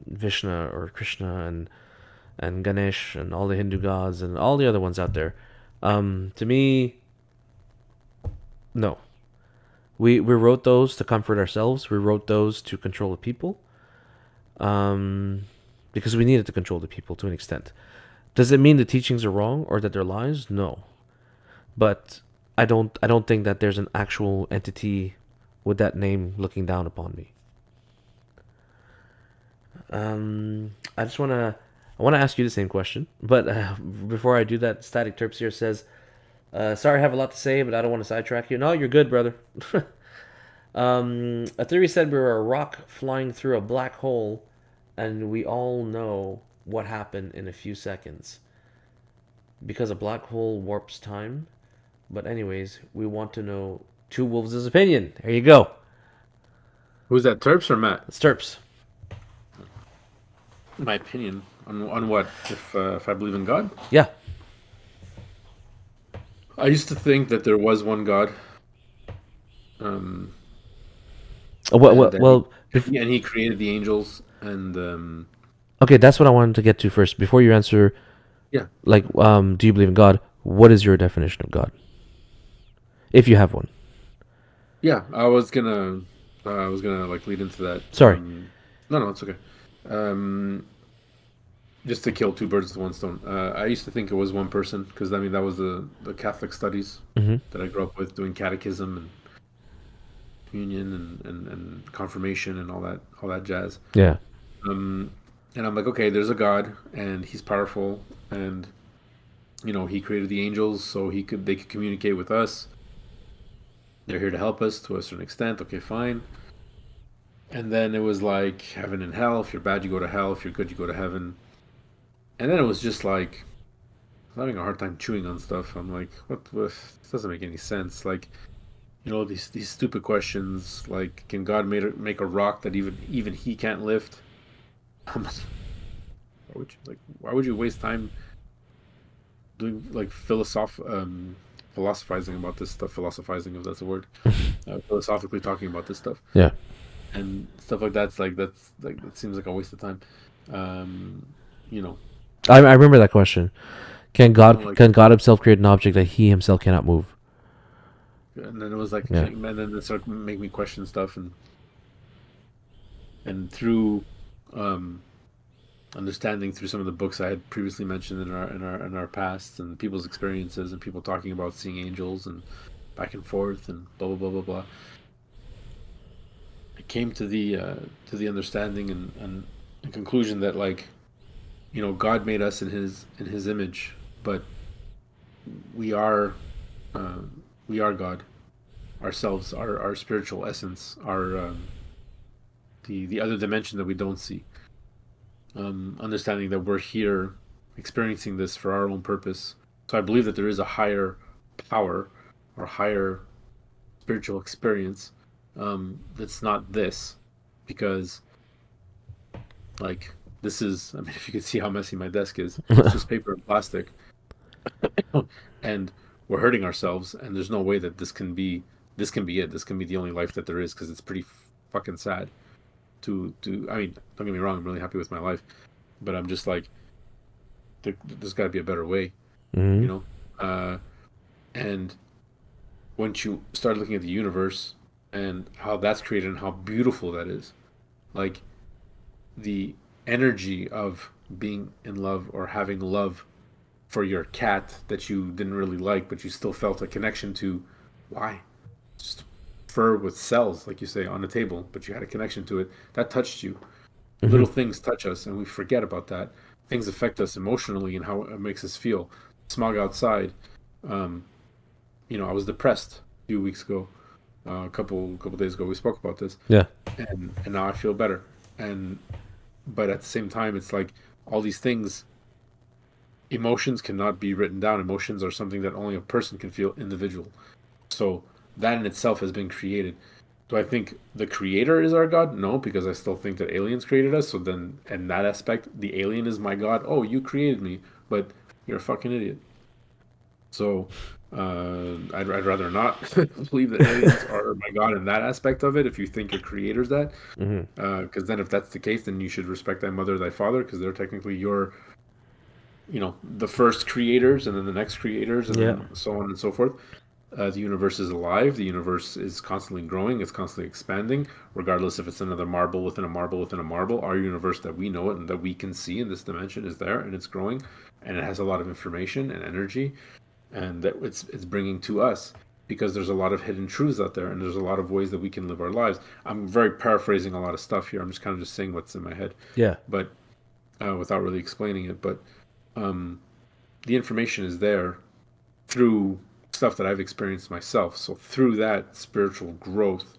Vishnu or Krishna and Ganesh and all the Hindu gods and all the other ones out there. To me, no. We wrote those to comfort ourselves. We wrote those to control the people. Um, because we needed to control the people to an extent. Does it mean the teachings are wrong or that they're lies? No. But I don't think that there's an actual entity with that name looking down upon me. I want to ask you the same question, but before I do that, Static Terps here says, "Sorry, I have a lot to say, but I don't want to sidetrack you." No, you're good, brother. A theory said we were a rock flying through a black hole, and we all know what happened in a few seconds because a black hole warps time. But anyways, we want to know Two Wolves' opinion. There you go. Who's that, Terps or Matt? It's Terps. My opinion on what if I believe in God. Yeah. I used to think that there was one God, um, Well, and well, that well he created the angels, and okay, that's what I wanted to get to first. Before you answer, yeah, like, do you believe in God? What is your definition of God, if you have one? yeah. I was gonna like lead into that. Sorry. No, no, it's okay. Um, just to kill two birds with one stone. I used to think it was one person because I mean that was the Catholic studies Mm-hmm. that I grew up with, doing catechism and communion and confirmation and all that jazz. Yeah. Um, and I'm like, okay, there's a God, and He's powerful, and He created the angels so they could communicate with us. They're here to help us to a certain extent. Okay, fine. And then it was like heaven and hell. If you're bad, you go to hell. If you're good, you go to heaven. And then it was just like I'm having a hard time chewing on stuff. I'm like, what? This doesn't make any sense. Like, these stupid questions. Like, can God make a rock that even He can't lift? I'm like, why would you waste time doing like philosophizing about this stuff? Philosophizing, if that's a word. Philosophically talking about this stuff Yeah. and stuff like that seems like a waste of time. Um, you know, I remember that question. Can God like can God Himself create an object that He Himself cannot move? and then it was like, Yeah. and then it started making me question stuff, and through um, understanding through some of the books I had previously mentioned in our past and people's experiences and people talking about seeing angels and back and forth and blah blah blah blah blah. I came to the understanding and conclusion that like God made us in His image, but we are uh, we are God ourselves, our spiritual essence, our the other dimension that we don't see. Understanding that we're here experiencing this for our own purpose. So I believe that there is a higher power or higher spiritual experience that's not this, because like this is. I mean, if you could see how messy my desk is, it's just paper and plastic, and we're hurting ourselves. And there's no way that this can be it. This can be the only life that there is because it's pretty fucking sad. I mean, don't get me wrong. I'm really happy with my life, but I'm just like there's got to be a better way, Mm-hmm. you know. Uh, and once you start looking at the universe and how that's created and how beautiful that is, like the energy of being in love or having love for your cat that you didn't really like, but you still felt a connection to. Why? Just fur with cells, like you say, on the table, but you had a connection to it. That touched you. Mm-hmm. Little things touch us, and we forget about that. Things affect us emotionally and how it makes us feel. Smog outside. Um, I was depressed a few weeks ago. A couple days ago, we spoke about this, Yeah. and now I feel better. And but at the same time, it's like all these things. Emotions cannot be written down. Emotions are something that only a person can feel, individual. So that in itself has been created. Do I think the creator is our God? No, because I still think that aliens created us. So then, in that aspect, the alien is my God. Oh, you created me, but you're a fucking idiot. So I'd rather not believe that aliens are my God in that aspect of it. If you think your creator's that, Mm-hmm. because then if that's the case, then you should respect thy mother, thy father, because they're technically your the first creators and then the next creators and Yeah. then so on and so forth. The universe is alive. The universe is constantly growing. It's constantly expanding, regardless if it's another marble within a marble within a marble. Our universe that we know it and that we can see in this dimension is there, and it's growing, and it has a lot of information and energy, and that it's bringing to us because there's a lot of hidden truths out there, and there's a lot of ways that we can live our lives. I'm very paraphrasing a lot of stuff here. I'm just kind of just saying what's in my head, Yeah. but without really explaining it. But um, the information is there through stuff that I've experienced myself. So through that spiritual growth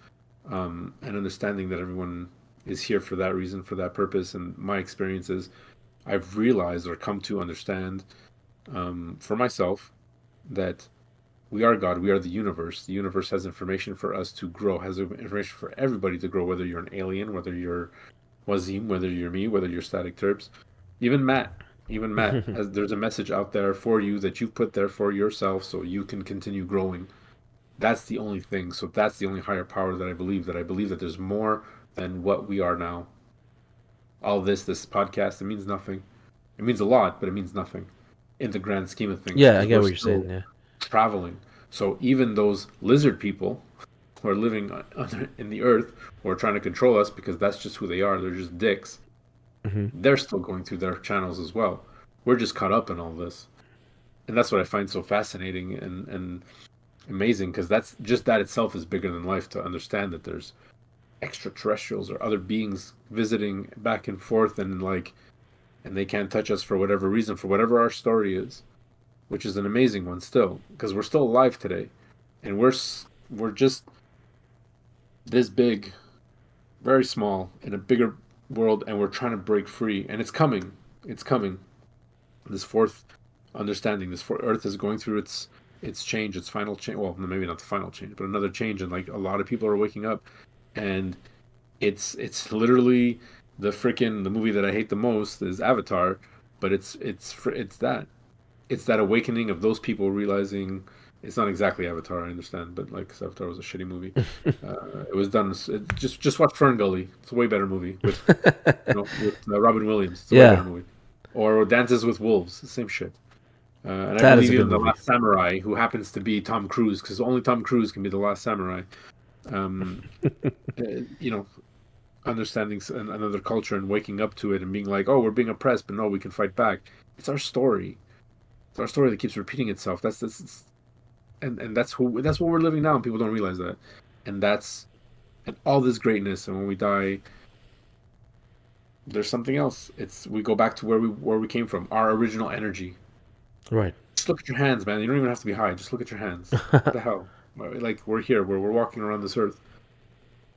and understanding that everyone is here for that reason, for that purpose, and my experiences, I've realized or come to understand for myself that we are God. We are the universe. The universe has information for us to grow. Has information for everybody to grow. Whether you're an alien, whether you're Wazim, whether you're me, whether you're Static Terps, even Matt, even Matt, has, there's a message out there for you that you've put there for yourself so you can continue growing. That's the only thing. So that's the only higher power that I believe. That I believe that there's more than what we are now. All this podcast, it means nothing. It means a lot, but it means nothing in the grand scheme of things Yeah, I because get we're what you're still saying. Yeah. traveling. So even those lizard people who are living in the earth who are trying to control us because that's just who they are, they're just dicks, Hmm. they're still going through their channels as well. We're just caught up in all this. And that's what I find so fascinating and amazing because that's just that itself is bigger than life to understand that there's extraterrestrials or other beings visiting back and forth and like and they can't touch us for whatever reason, for whatever our story is, which is an amazing one still, because we're still alive today, and we're just this big, very small in a bigger world, and we're trying to break free, and it's coming, it's coming. This fourth understanding, this fourth Earth is going through its change, its final change. Well, maybe not the final change, but another change, and like a lot of people are waking up, and it's literally the movie that I hate the most is Avatar, but it's that it's that awakening of those people realizing it's not exactly Avatar, I understand, but like 'cause Avatar was a shitty movie. It was done. Just watch Fern Gully. It's a way better movie with with Robin Williams. It's a way better Yeah, movie. Or Dances with Wolves. The same shit. And I that is believe a good even the movie. Last Samurai, who happens to be Tom Cruise, because only Tom Cruise can be the Last Samurai. Um, you know, understanding another culture and waking up to it and being like, oh, we're being oppressed, but no, we can fight back. It's our story. It's our story that keeps repeating itself. And that's what we're living now, and people don't realize that. And that's and all this greatness. And when we die, there's something else. It's we go back to where we came from, our original energy. Right. Just look at your hands, man. You don't even have to be high. Just look at your hands. What the hell? Like we're here, we're walking around this earth.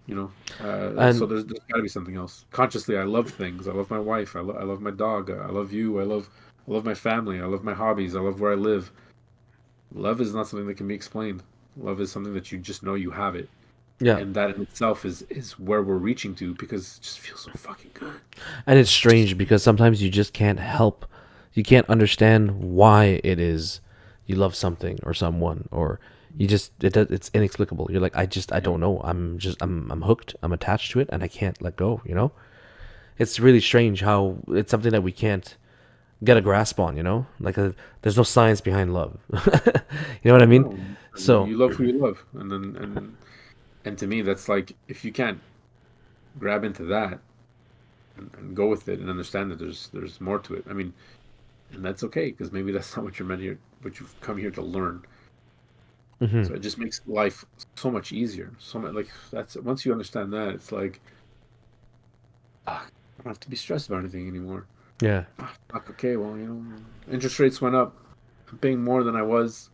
You know, so And there's got to be something else. Consciously, I love things. I love my wife. I love my dog. I love you. I love my family. I love my hobbies. I love where I live. Love is not something that can be explained. Love is something that you just know you have it, yeah, and that in itself is where we're reaching to because it just feels so fucking good. and it's Just strange because sometimes you just can't help, you can't understand why it is you love something or someone, or you just it's inexplicable. You're like, I yeah. don't know. I'm hooked. I'm attached to it, and I can't let go. It's really strange how it's something that we can't get a grasp on. Like there's no science behind love. You know what I mean? No, So you love who you love, and then and to me that's like if you can't grab into that and go with it and understand that there's more to it. I mean, and that's okay because maybe that's not what you're meant here, what you've come here to learn. mhm. So it just makes life so much easier. So much like that's once you understand that, it's like I don't have to be stressed about anything anymore. Yeah. Fuck, okay, well, interest rates went up. I'm paying more than I was,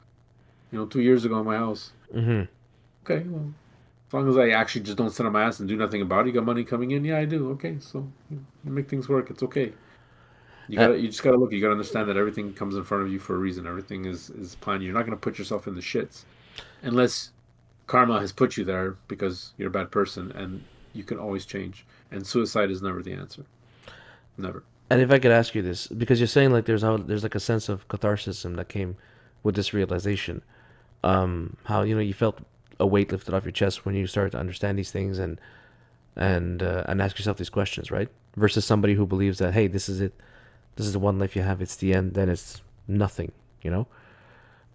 2 years ago on my house. Hmm. Okay, well, as long as I actually just don't sit on my ass and do nothing about it, you got money coming in? Yeah, I do. Okay, so you make things work. It's okay. Uh, You just gotta look. You gotta understand that everything comes in front of you for a reason. Everything is planned. You're not gonna put yourself in the shits unless karma has put you there because you're a bad person, and you can always change. And suicide is never the answer. Never. and if I could ask you this, because you're saying like there's like a sense of catharsis that came with this realization, how you felt a weight lifted off your chest when you started to understand these things and ask yourself these questions, right? Versus somebody who believes that, hey, this is it, this is the one life you have, it's the end, then it's nothing, you know.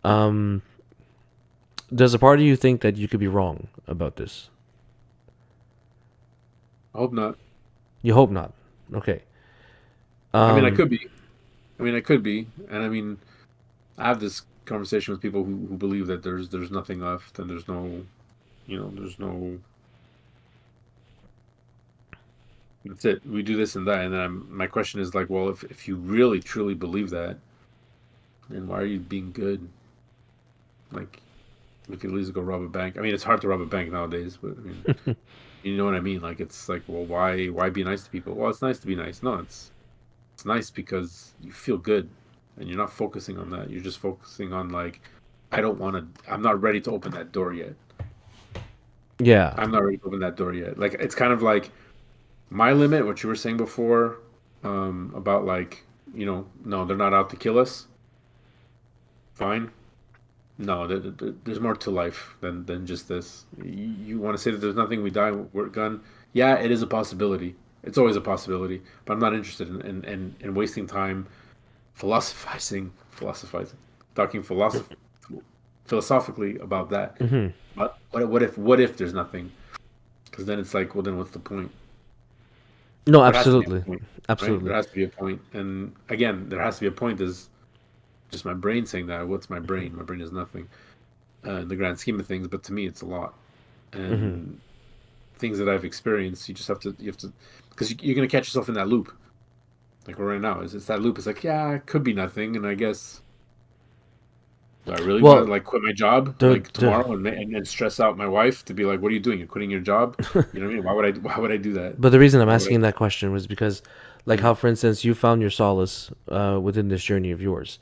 Um, does a part of you think that you could be wrong about this? I hope not. You hope not. Okay. I mean, I Um, could be. I mean, I could be. And I mean, I have this conversation with people who believe that there's nothing left and there's no, there's no. That's it. We do this and that, and then my question is like, well, if you really truly believe that, then why are you being good? Like, we could at least go rob a bank. I mean, it's hard to rob a bank nowadays, but I mean, you know what I mean? Like, it's like, well, why be nice to people? Well, it's nice to be nice. No, it's nice because you feel good, and you're not focusing on that. You're just focusing on like, I don't want to. I'm not ready to open that door yet. yeah. I'm not ready to open that door yet. Like, it's kind of like My limit, what you were saying before, about like, no, they're not out to kill us. Fine. No, there's more to life than just this. You want to say that there's nothing, we die, we're gone. Yeah, it is a possibility. It's always a possibility, but I'm not interested in wasting time philosophizing, talking philosophically about that. Hmm. But what if there's nothing? Because then it's like, well, then what's the point? No, There has to be absolutely, a point, right? There absolutely. has to be a point, and again, there has to be a point. Is just my brain saying that. What's my brain? My brain is nothing in the grand scheme of things, but to me, it's a lot. Hmm. And things that I've experienced, you have to, because you're gonna catch yourself in that loop. Like right now, it's that loop. It's like, yeah, it could be nothing, and I guess, do I really want to Well, like quit my job the like the tomorrow and stress out my wife to be like, what are you doing? You're quitting your job? You know what I mean? Why would I do that? but the reason I'm Why would I? asking that question was because, like, Yeah, how, for instance, you found your solace within this journey of yours,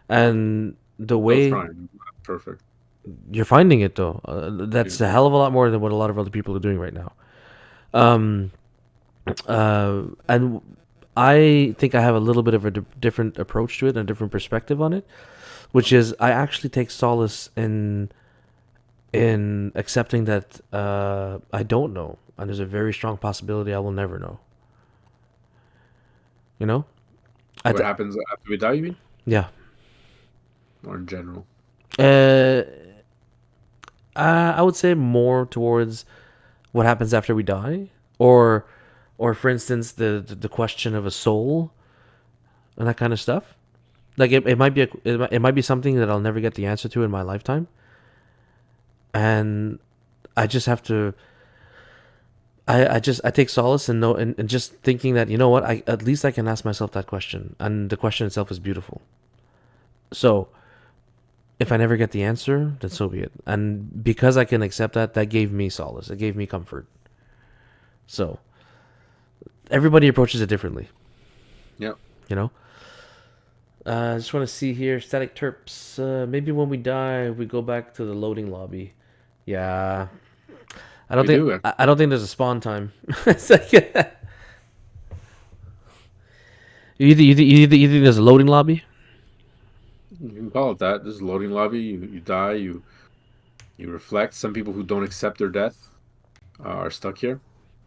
yeah. and the Still way trying. Perfect. you're finding it, though, Yeah. that's a hell of a lot more than what a lot of other people are doing right now. Um, and I think I have a little bit of a different approach to it and a different perspective on it, which is I actually take solace in accepting that I don't know, and there's a very strong possibility I will never know. You know, I What th- happens after we die? You mean, yeah. or in general? Uh, I would say more towards what happens after we die, or or for instance, the question of a soul and that kind of stuff. Like it might be it might be something that I'll never get the answer to in my lifetime, and I just have to. I take solace in and just thinking that, you know what, I at least I can ask myself that question, and the question itself is beautiful. So if I never get the answer, then so be it. And because I can accept that, that gave me solace. It gave me comfort. So everybody approaches it differently, Yeah. you know. I just want to see here, static terps. Maybe when we die, we go back to the loading lobby. Yeah, I don't We think do. I don't think there's a spawn time. It's like, you think there's a loading lobby? You can call it that. This is loading lobby. You die. You reflect. Some people who don't accept their death are stuck here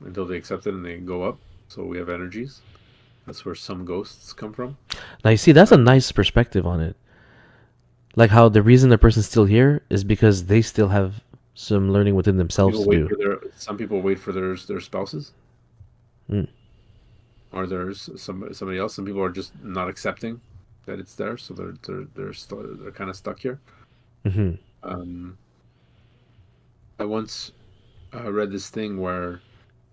until they accept it and they go up. So we have energies. That's where some ghosts come from. Now you see, that's a Uh, nice perspective on it. Like how the reason the person's still here is because they still have some learning within themselves to do. Some people wait for their spouses Mm. or there's somebody else. Some people are just not accepting that it's there, so they're kind of stuck here. Hmm. Um, I once read this thing where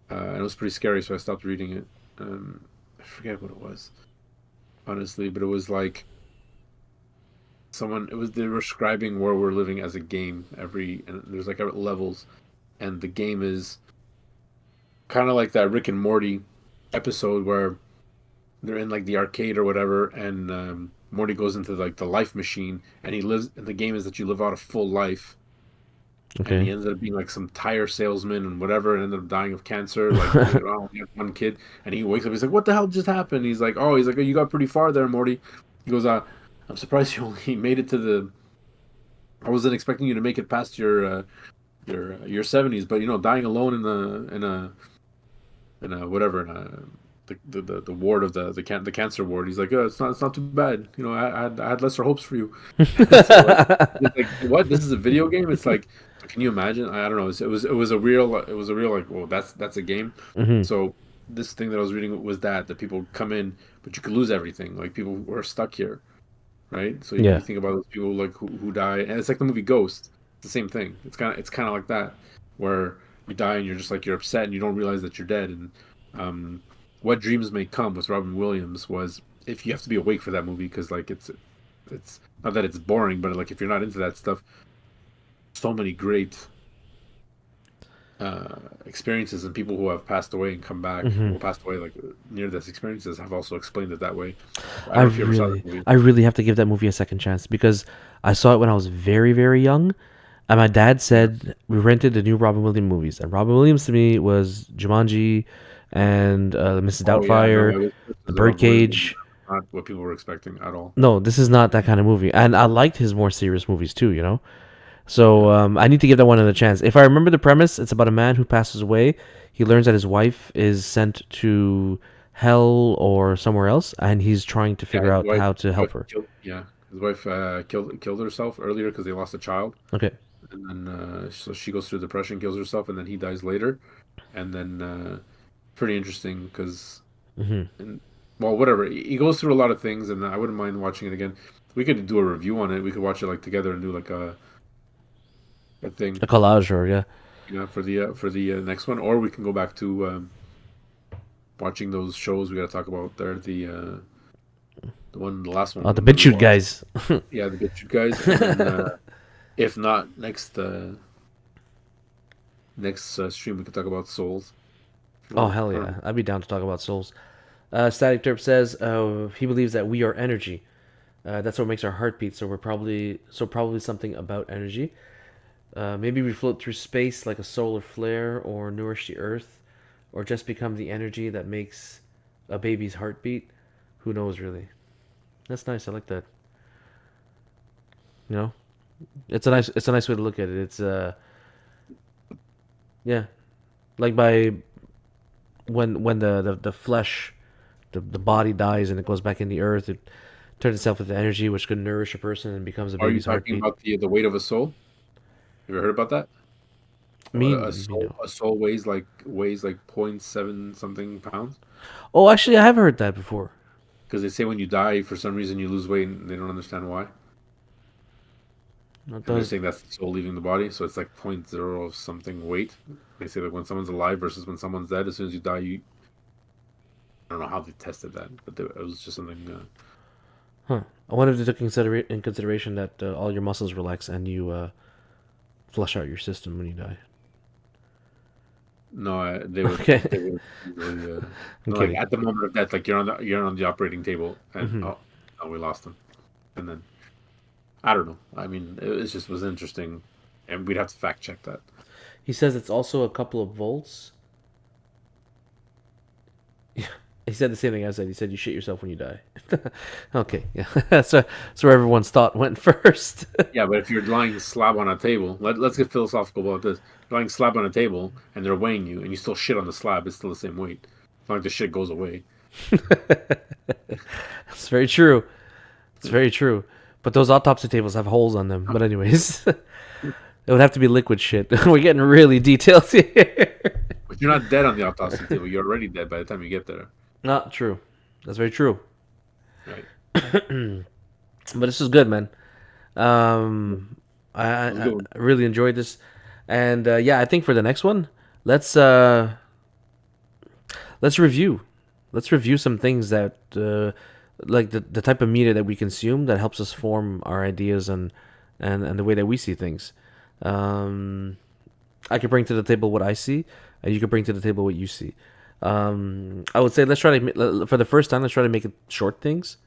and it was pretty scary, so I stopped reading it. I forget what it was, honestly, but it was like someone. It was they were describing where we're living as a game. And there's like levels, and the game is kind of like that Rick and Morty episode where they're in like the arcade or whatever, and Morty goes into like the life machine, and he lives. And the game is that you live out a full life, and Okay. he ended up being like some tire salesman and whatever, and ended up dying of cancer. Like later on, he had one kid, and he wakes up. He's like, "What the hell just happened?" He's like, oh, you got pretty far there, Morty." He goes, I'm surprised you only made it to the. I wasn't expecting you to make it past your 70s, but dying alone in a whatever in a the ward of the cancer ward. He's like, it's not too bad. I had lesser hopes for you. So it's like, what? This is a video game. It's like, can you imagine? I don't know. It was a real like, well, that's a game. Hmm. So this thing that I was reading was that people come in, but you could lose everything. Like people who are stuck here, right? So you Yeah. think about those people like who die, and it's like the movie Ghost. It's the same thing. It's kind of like that, where you die and you're just like you're upset and you don't realize that you're dead. And um, What Dreams May Come with Robin Williams was if you have to be awake for that movie because like it's not that it's boring, but like if you're not into that stuff, so many great experiences and people who have passed away and come back, Hmm. who passed away like near death experiences have also explained it that way. I don't know if you ever saw that movie. I really have to give that movie a second chance because I saw it when I was very, very young, And my dad Yeah. said we rented the new Robin Williams movies, and Robin Williams to me was Jumanji and Mrs. Oh yeah, no, Doubtfire, this The is a Robin Williams movie. Birdcage. Not what people were expecting at all. No, this is not that kind of movie, and I liked his more serious movies too. You know, Yeah. so I need to give that one another chance. If I remember the premise, it's about a man who passes away. He learns that his wife is sent to hell or somewhere else, and he's trying to Yeah, figure out how to help her. his wife killed herself earlier because they lost a child, Okay. and then so she goes through depression, kills herself, and then he dies later, and then pretty interesting because Hmm. and well, whatever, he goes through a lot of things, and I wouldn't mind watching it again. We could do a review on it. We could watch it like together and do like a thing, A collage, or yeah. for the next one, or we can go back to watching those shows we got to talk about there. The last Oh, the one that we BitChute watched. guys. Yeah, the BitChute guys, and then if not next stream we can talk about Souls. If you Oh want. hell I don't yeah, know. I'd be down to talk about souls. Static Derp says he believes that we are energy. That's what makes our heart beat. So probably something about energy. Maybe we float through space like a solar flare, or nourish the earth, or just become the energy that makes a baby's heartbeat. Who knows, really? That's nice. I like that. You know, it's a nice way to look at it. It's yeah, like by when the flesh, the body dies and it goes back in the earth, it turns itself into energy which could nourish a person and becomes a Are you baby's talking heartbeat. about the weight of a soul? Have you heard about that? Me, no. A soul weighs like point seven something pounds. Oh, actually, I have heard that before. Because they say when you die, for some reason you lose weight, and they don't understand why. That And they're does. saying that's the soul leaving the body, so it's like point zero of something weight. They say like when someone's alive versus when someone's dead, as soon as you die, you I don't know how they tested that, but it was just something. Huh. I wonder if they took in consideration that all your muscles relax and you flush out your system when you die. No, Okay. they would usually I'm no, like kidding. at the moment of death, like you're on the operating table, and Hmm. oh, we lost him, and then I don't know. I mean, it just was interesting, and we'd have to fact check that. He says it's also a couple of volts. He said the same thing I said. He said you shit yourself when you die. Okay, yeah. So where everyone's thought went first. Yeah, but if you're lying slab on a table, let's get philosophical about this. You're lying slab on a table, and they're weighing you, and you still shit on the slab. It's still the same weight. It's not like the shit goes away. It's very true. It's very true. But those autopsy tables have holes on them. But anyways, it would have to be liquid shit. We're getting really detailed here. But you're not dead on the autopsy table. You're already dead by the time you get there, Not true. That's very true. right? But this is good, man. I, It I, was a I good one. really enjoyed this, and yeah, I think for the next one, let's let's review. Let's review some things that like the type of media that we consume that helps us form our ideas and the way that we see things. Um, I could bring to the table what I see, and you could bring to the table what you see. I would say let's try to for the first time let's try to make it short things,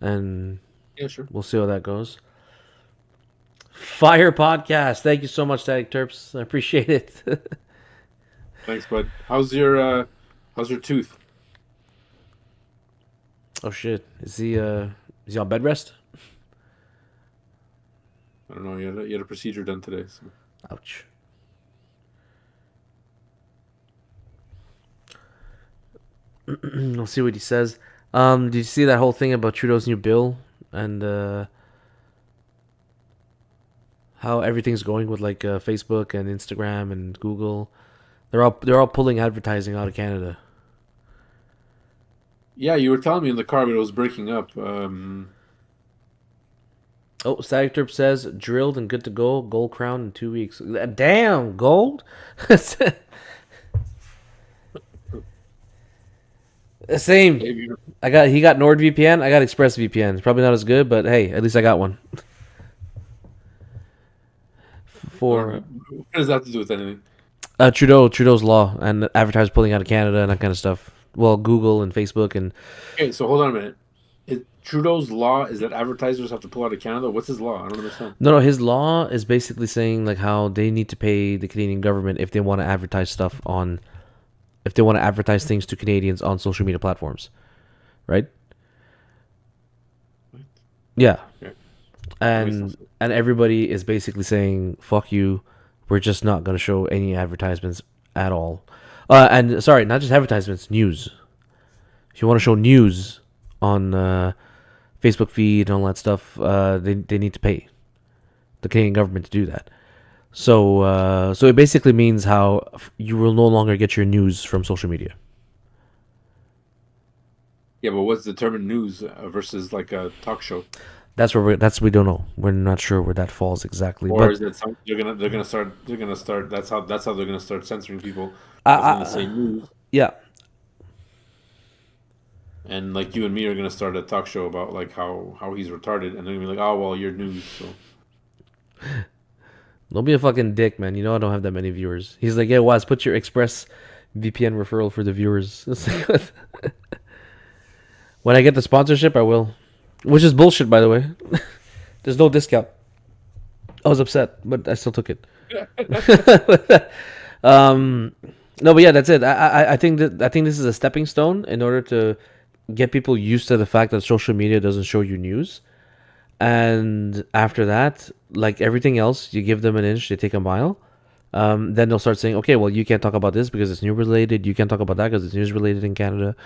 and Yeah, sure. we'll see how that goes. Fire podcast. Thank you so much, Static Terps. I appreciate it. Thanks, bud. How's your tooth? Oh shit. Is he on bed rest? I don't know. You had a procedure done today. So. Ouch. We'll see what he says. Did you see that whole thing about Trudeau's new bill and how everything's going with like Facebook and Instagram and Google? They're all pulling advertising out of Canada. Yeah, you were telling me in the car, but it was breaking up. Oh, Static Terp says drilled and good to go. Gold crown in 2 weeks. Damn, gold. Same. Hey, you- He got NordVPN. I got ExpressVPN. It's probably not as good, but hey, at least I got one. For what does that have to do with anything? Trudeau's law and advertisers pulling out of Canada and that kind of stuff. Well, Google and Facebook and Okay, so hold on a minute. Trudeau's law is that advertisers have to pull out of Canada. What's his law? I don't understand. No, no, his law is basically saying like how they need to pay the Canadian government if they want to advertise stuff on, if they want to advertise things to Canadians on social media platforms, right? What? Yeah, Okay. That makes no and sense. and everybody is basically saying fuck you, we're just not going to show any advertisements at all. And sorry, not just advertisements, news. If you want to show news on Facebook feed and all that stuff, they need to pay the Canadian government to do that. So it basically means how you will no longer get your news from social media. Yeah, but what's determined news versus like a talk show? That's we don't know. We're not sure where that falls exactly. Or But is it some they're gonna start that's how they're gonna start censoring people I, if they're gonna say I news, yeah, and like you and me are gonna start a talk show about like how he's retarded, and they're gonna be like, oh well, you're news, so don't be a fucking dick, man. You know I don't have that many viewers. He's like, yeah, Waz, put your Express VPN referral for the viewers. It's like, when I get the sponsorship, I will. Which is bullshit, by the way. There's no discount. I was upset, but I still took it. um, no, but yeah, that's it. I think this is a stepping stone in order to get people used to the fact that social media doesn't show you news. And after that, like everything else, you give them an inch, they take a mile. Then they'll start saying, okay, well, you can't talk about this because it's news related. You can't talk about that because it's news related in Canada.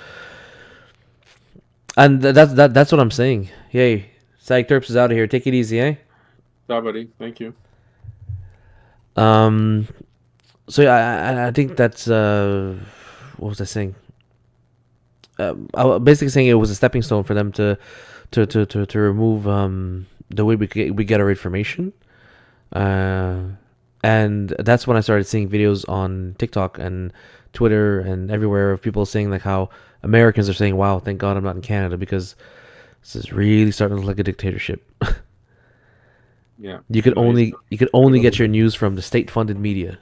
And that's what I'm saying. Yay, Psych Terps is out of here. Take it easy, eh? yeah, buddy, thank you. Um. So yeah, I think that's what was I saying? I was basically saying it was a stepping stone for them to remove the way we get our information. And that's when I started seeing videos on TikTok and Twitter and everywhere of people saying like how Americans are saying, "Wow, thank God I'm not in Canada because this is really starting to look like a dictatorship." Yeah, You could no, he's only get your news from the state-funded media.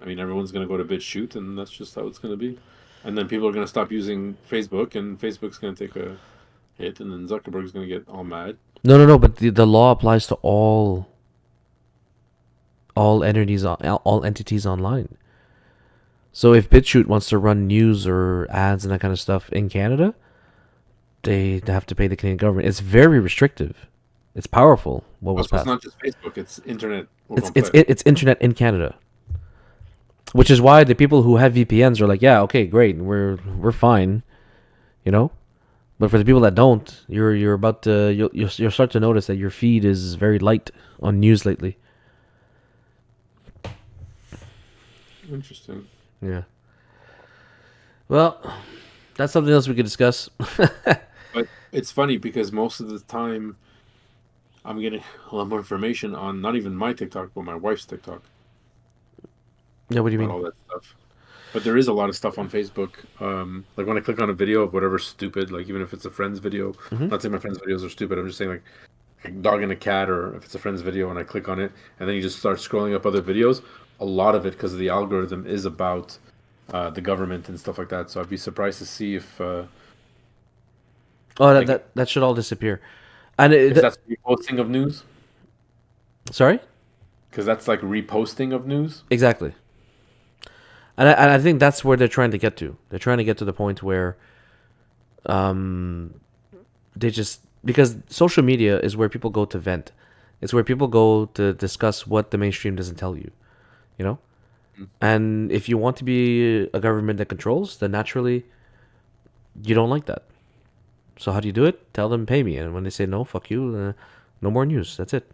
I mean, everyone's gonna go to BitChute, and that's just how it's gonna be. And then people are gonna stop using Facebook, and Facebook's gonna take a hit, and then Zuckerberg's gonna get all mad. No, no, no. But the law applies to all entities all entities online. So if BitChute wants to run news or ads and that kind of stuff in Canada, they have to pay the Canadian government. It's very restrictive. It's powerful. What Oh, was so it's passed? not just Facebook; it's internet au It's complet. it's internet in Canada, which is why the people who have VPNs are like, yeah, okay, great, we're fine, you know. But for the people that don't, you're about to you'll start to notice that your feed is very light on news lately. Interesting. Yeah. Well, that's something else we could discuss. But it's funny because most of the time I'm getting a lot more information on not even my TikTok, but my wife's TikTok Yeah, what do you about mean? all that stuff. But there is a lot of stuff on Facebook. Like when I click on a video of whatever stupid, like even if it's a friend's video, Hmm. not saying my friend's videos are stupid. I'm just saying like a dog and a cat, or if it's a friend's video and I click on it, and then you just start scrolling up other videos. A lot of it, because of the algorithm, is about the government and stuff like that. So I'd be surprised to see Oh, that, like that that should all disappear. And if that's reposting of news, sorry, because that's like reposting of news. exactly. And I think that's where they're trying to get to. They're trying to get to the point where um, they just because social media is where people go to vent. It's where people go to discuss what the mainstream doesn't tell you. You know. Mm. And if you want to be a government that controls, then naturally you don't like that. So how do you do it? Tell them pay me, and when they say no, fuck you. No more news. That's it.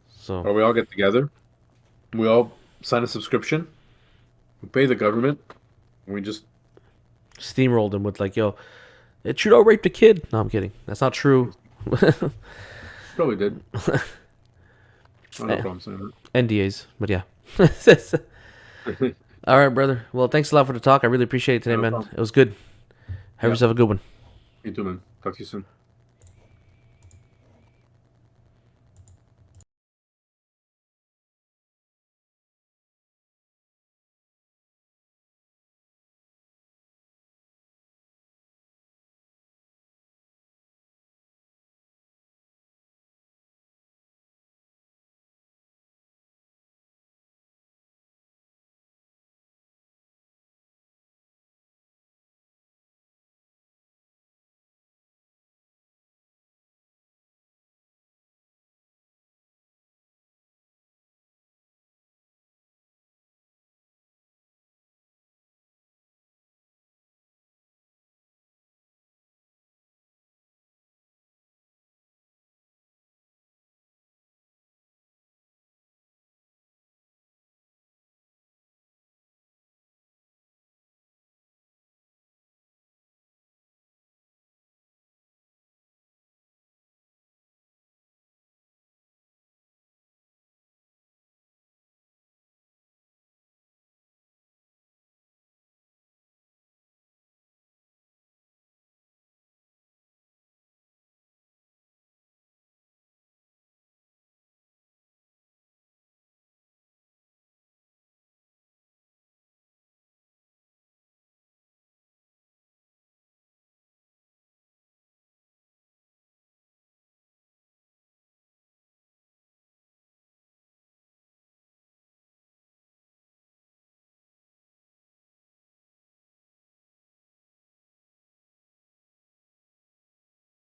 So Or we all get together, we all sign a subscription, we pay the government, and we just steamrolled them with like, yo, Trudeau raped a kid. No, I'm kidding. That's not true. probably did. I have no Eh, problem saying NDAs, but yeah. that. All right, brother. Well, thanks a lot for the talk. I really appreciate it today, No man. problem. It was good. Have Yeah, yourself a good one. you too, man. Talk to you soon.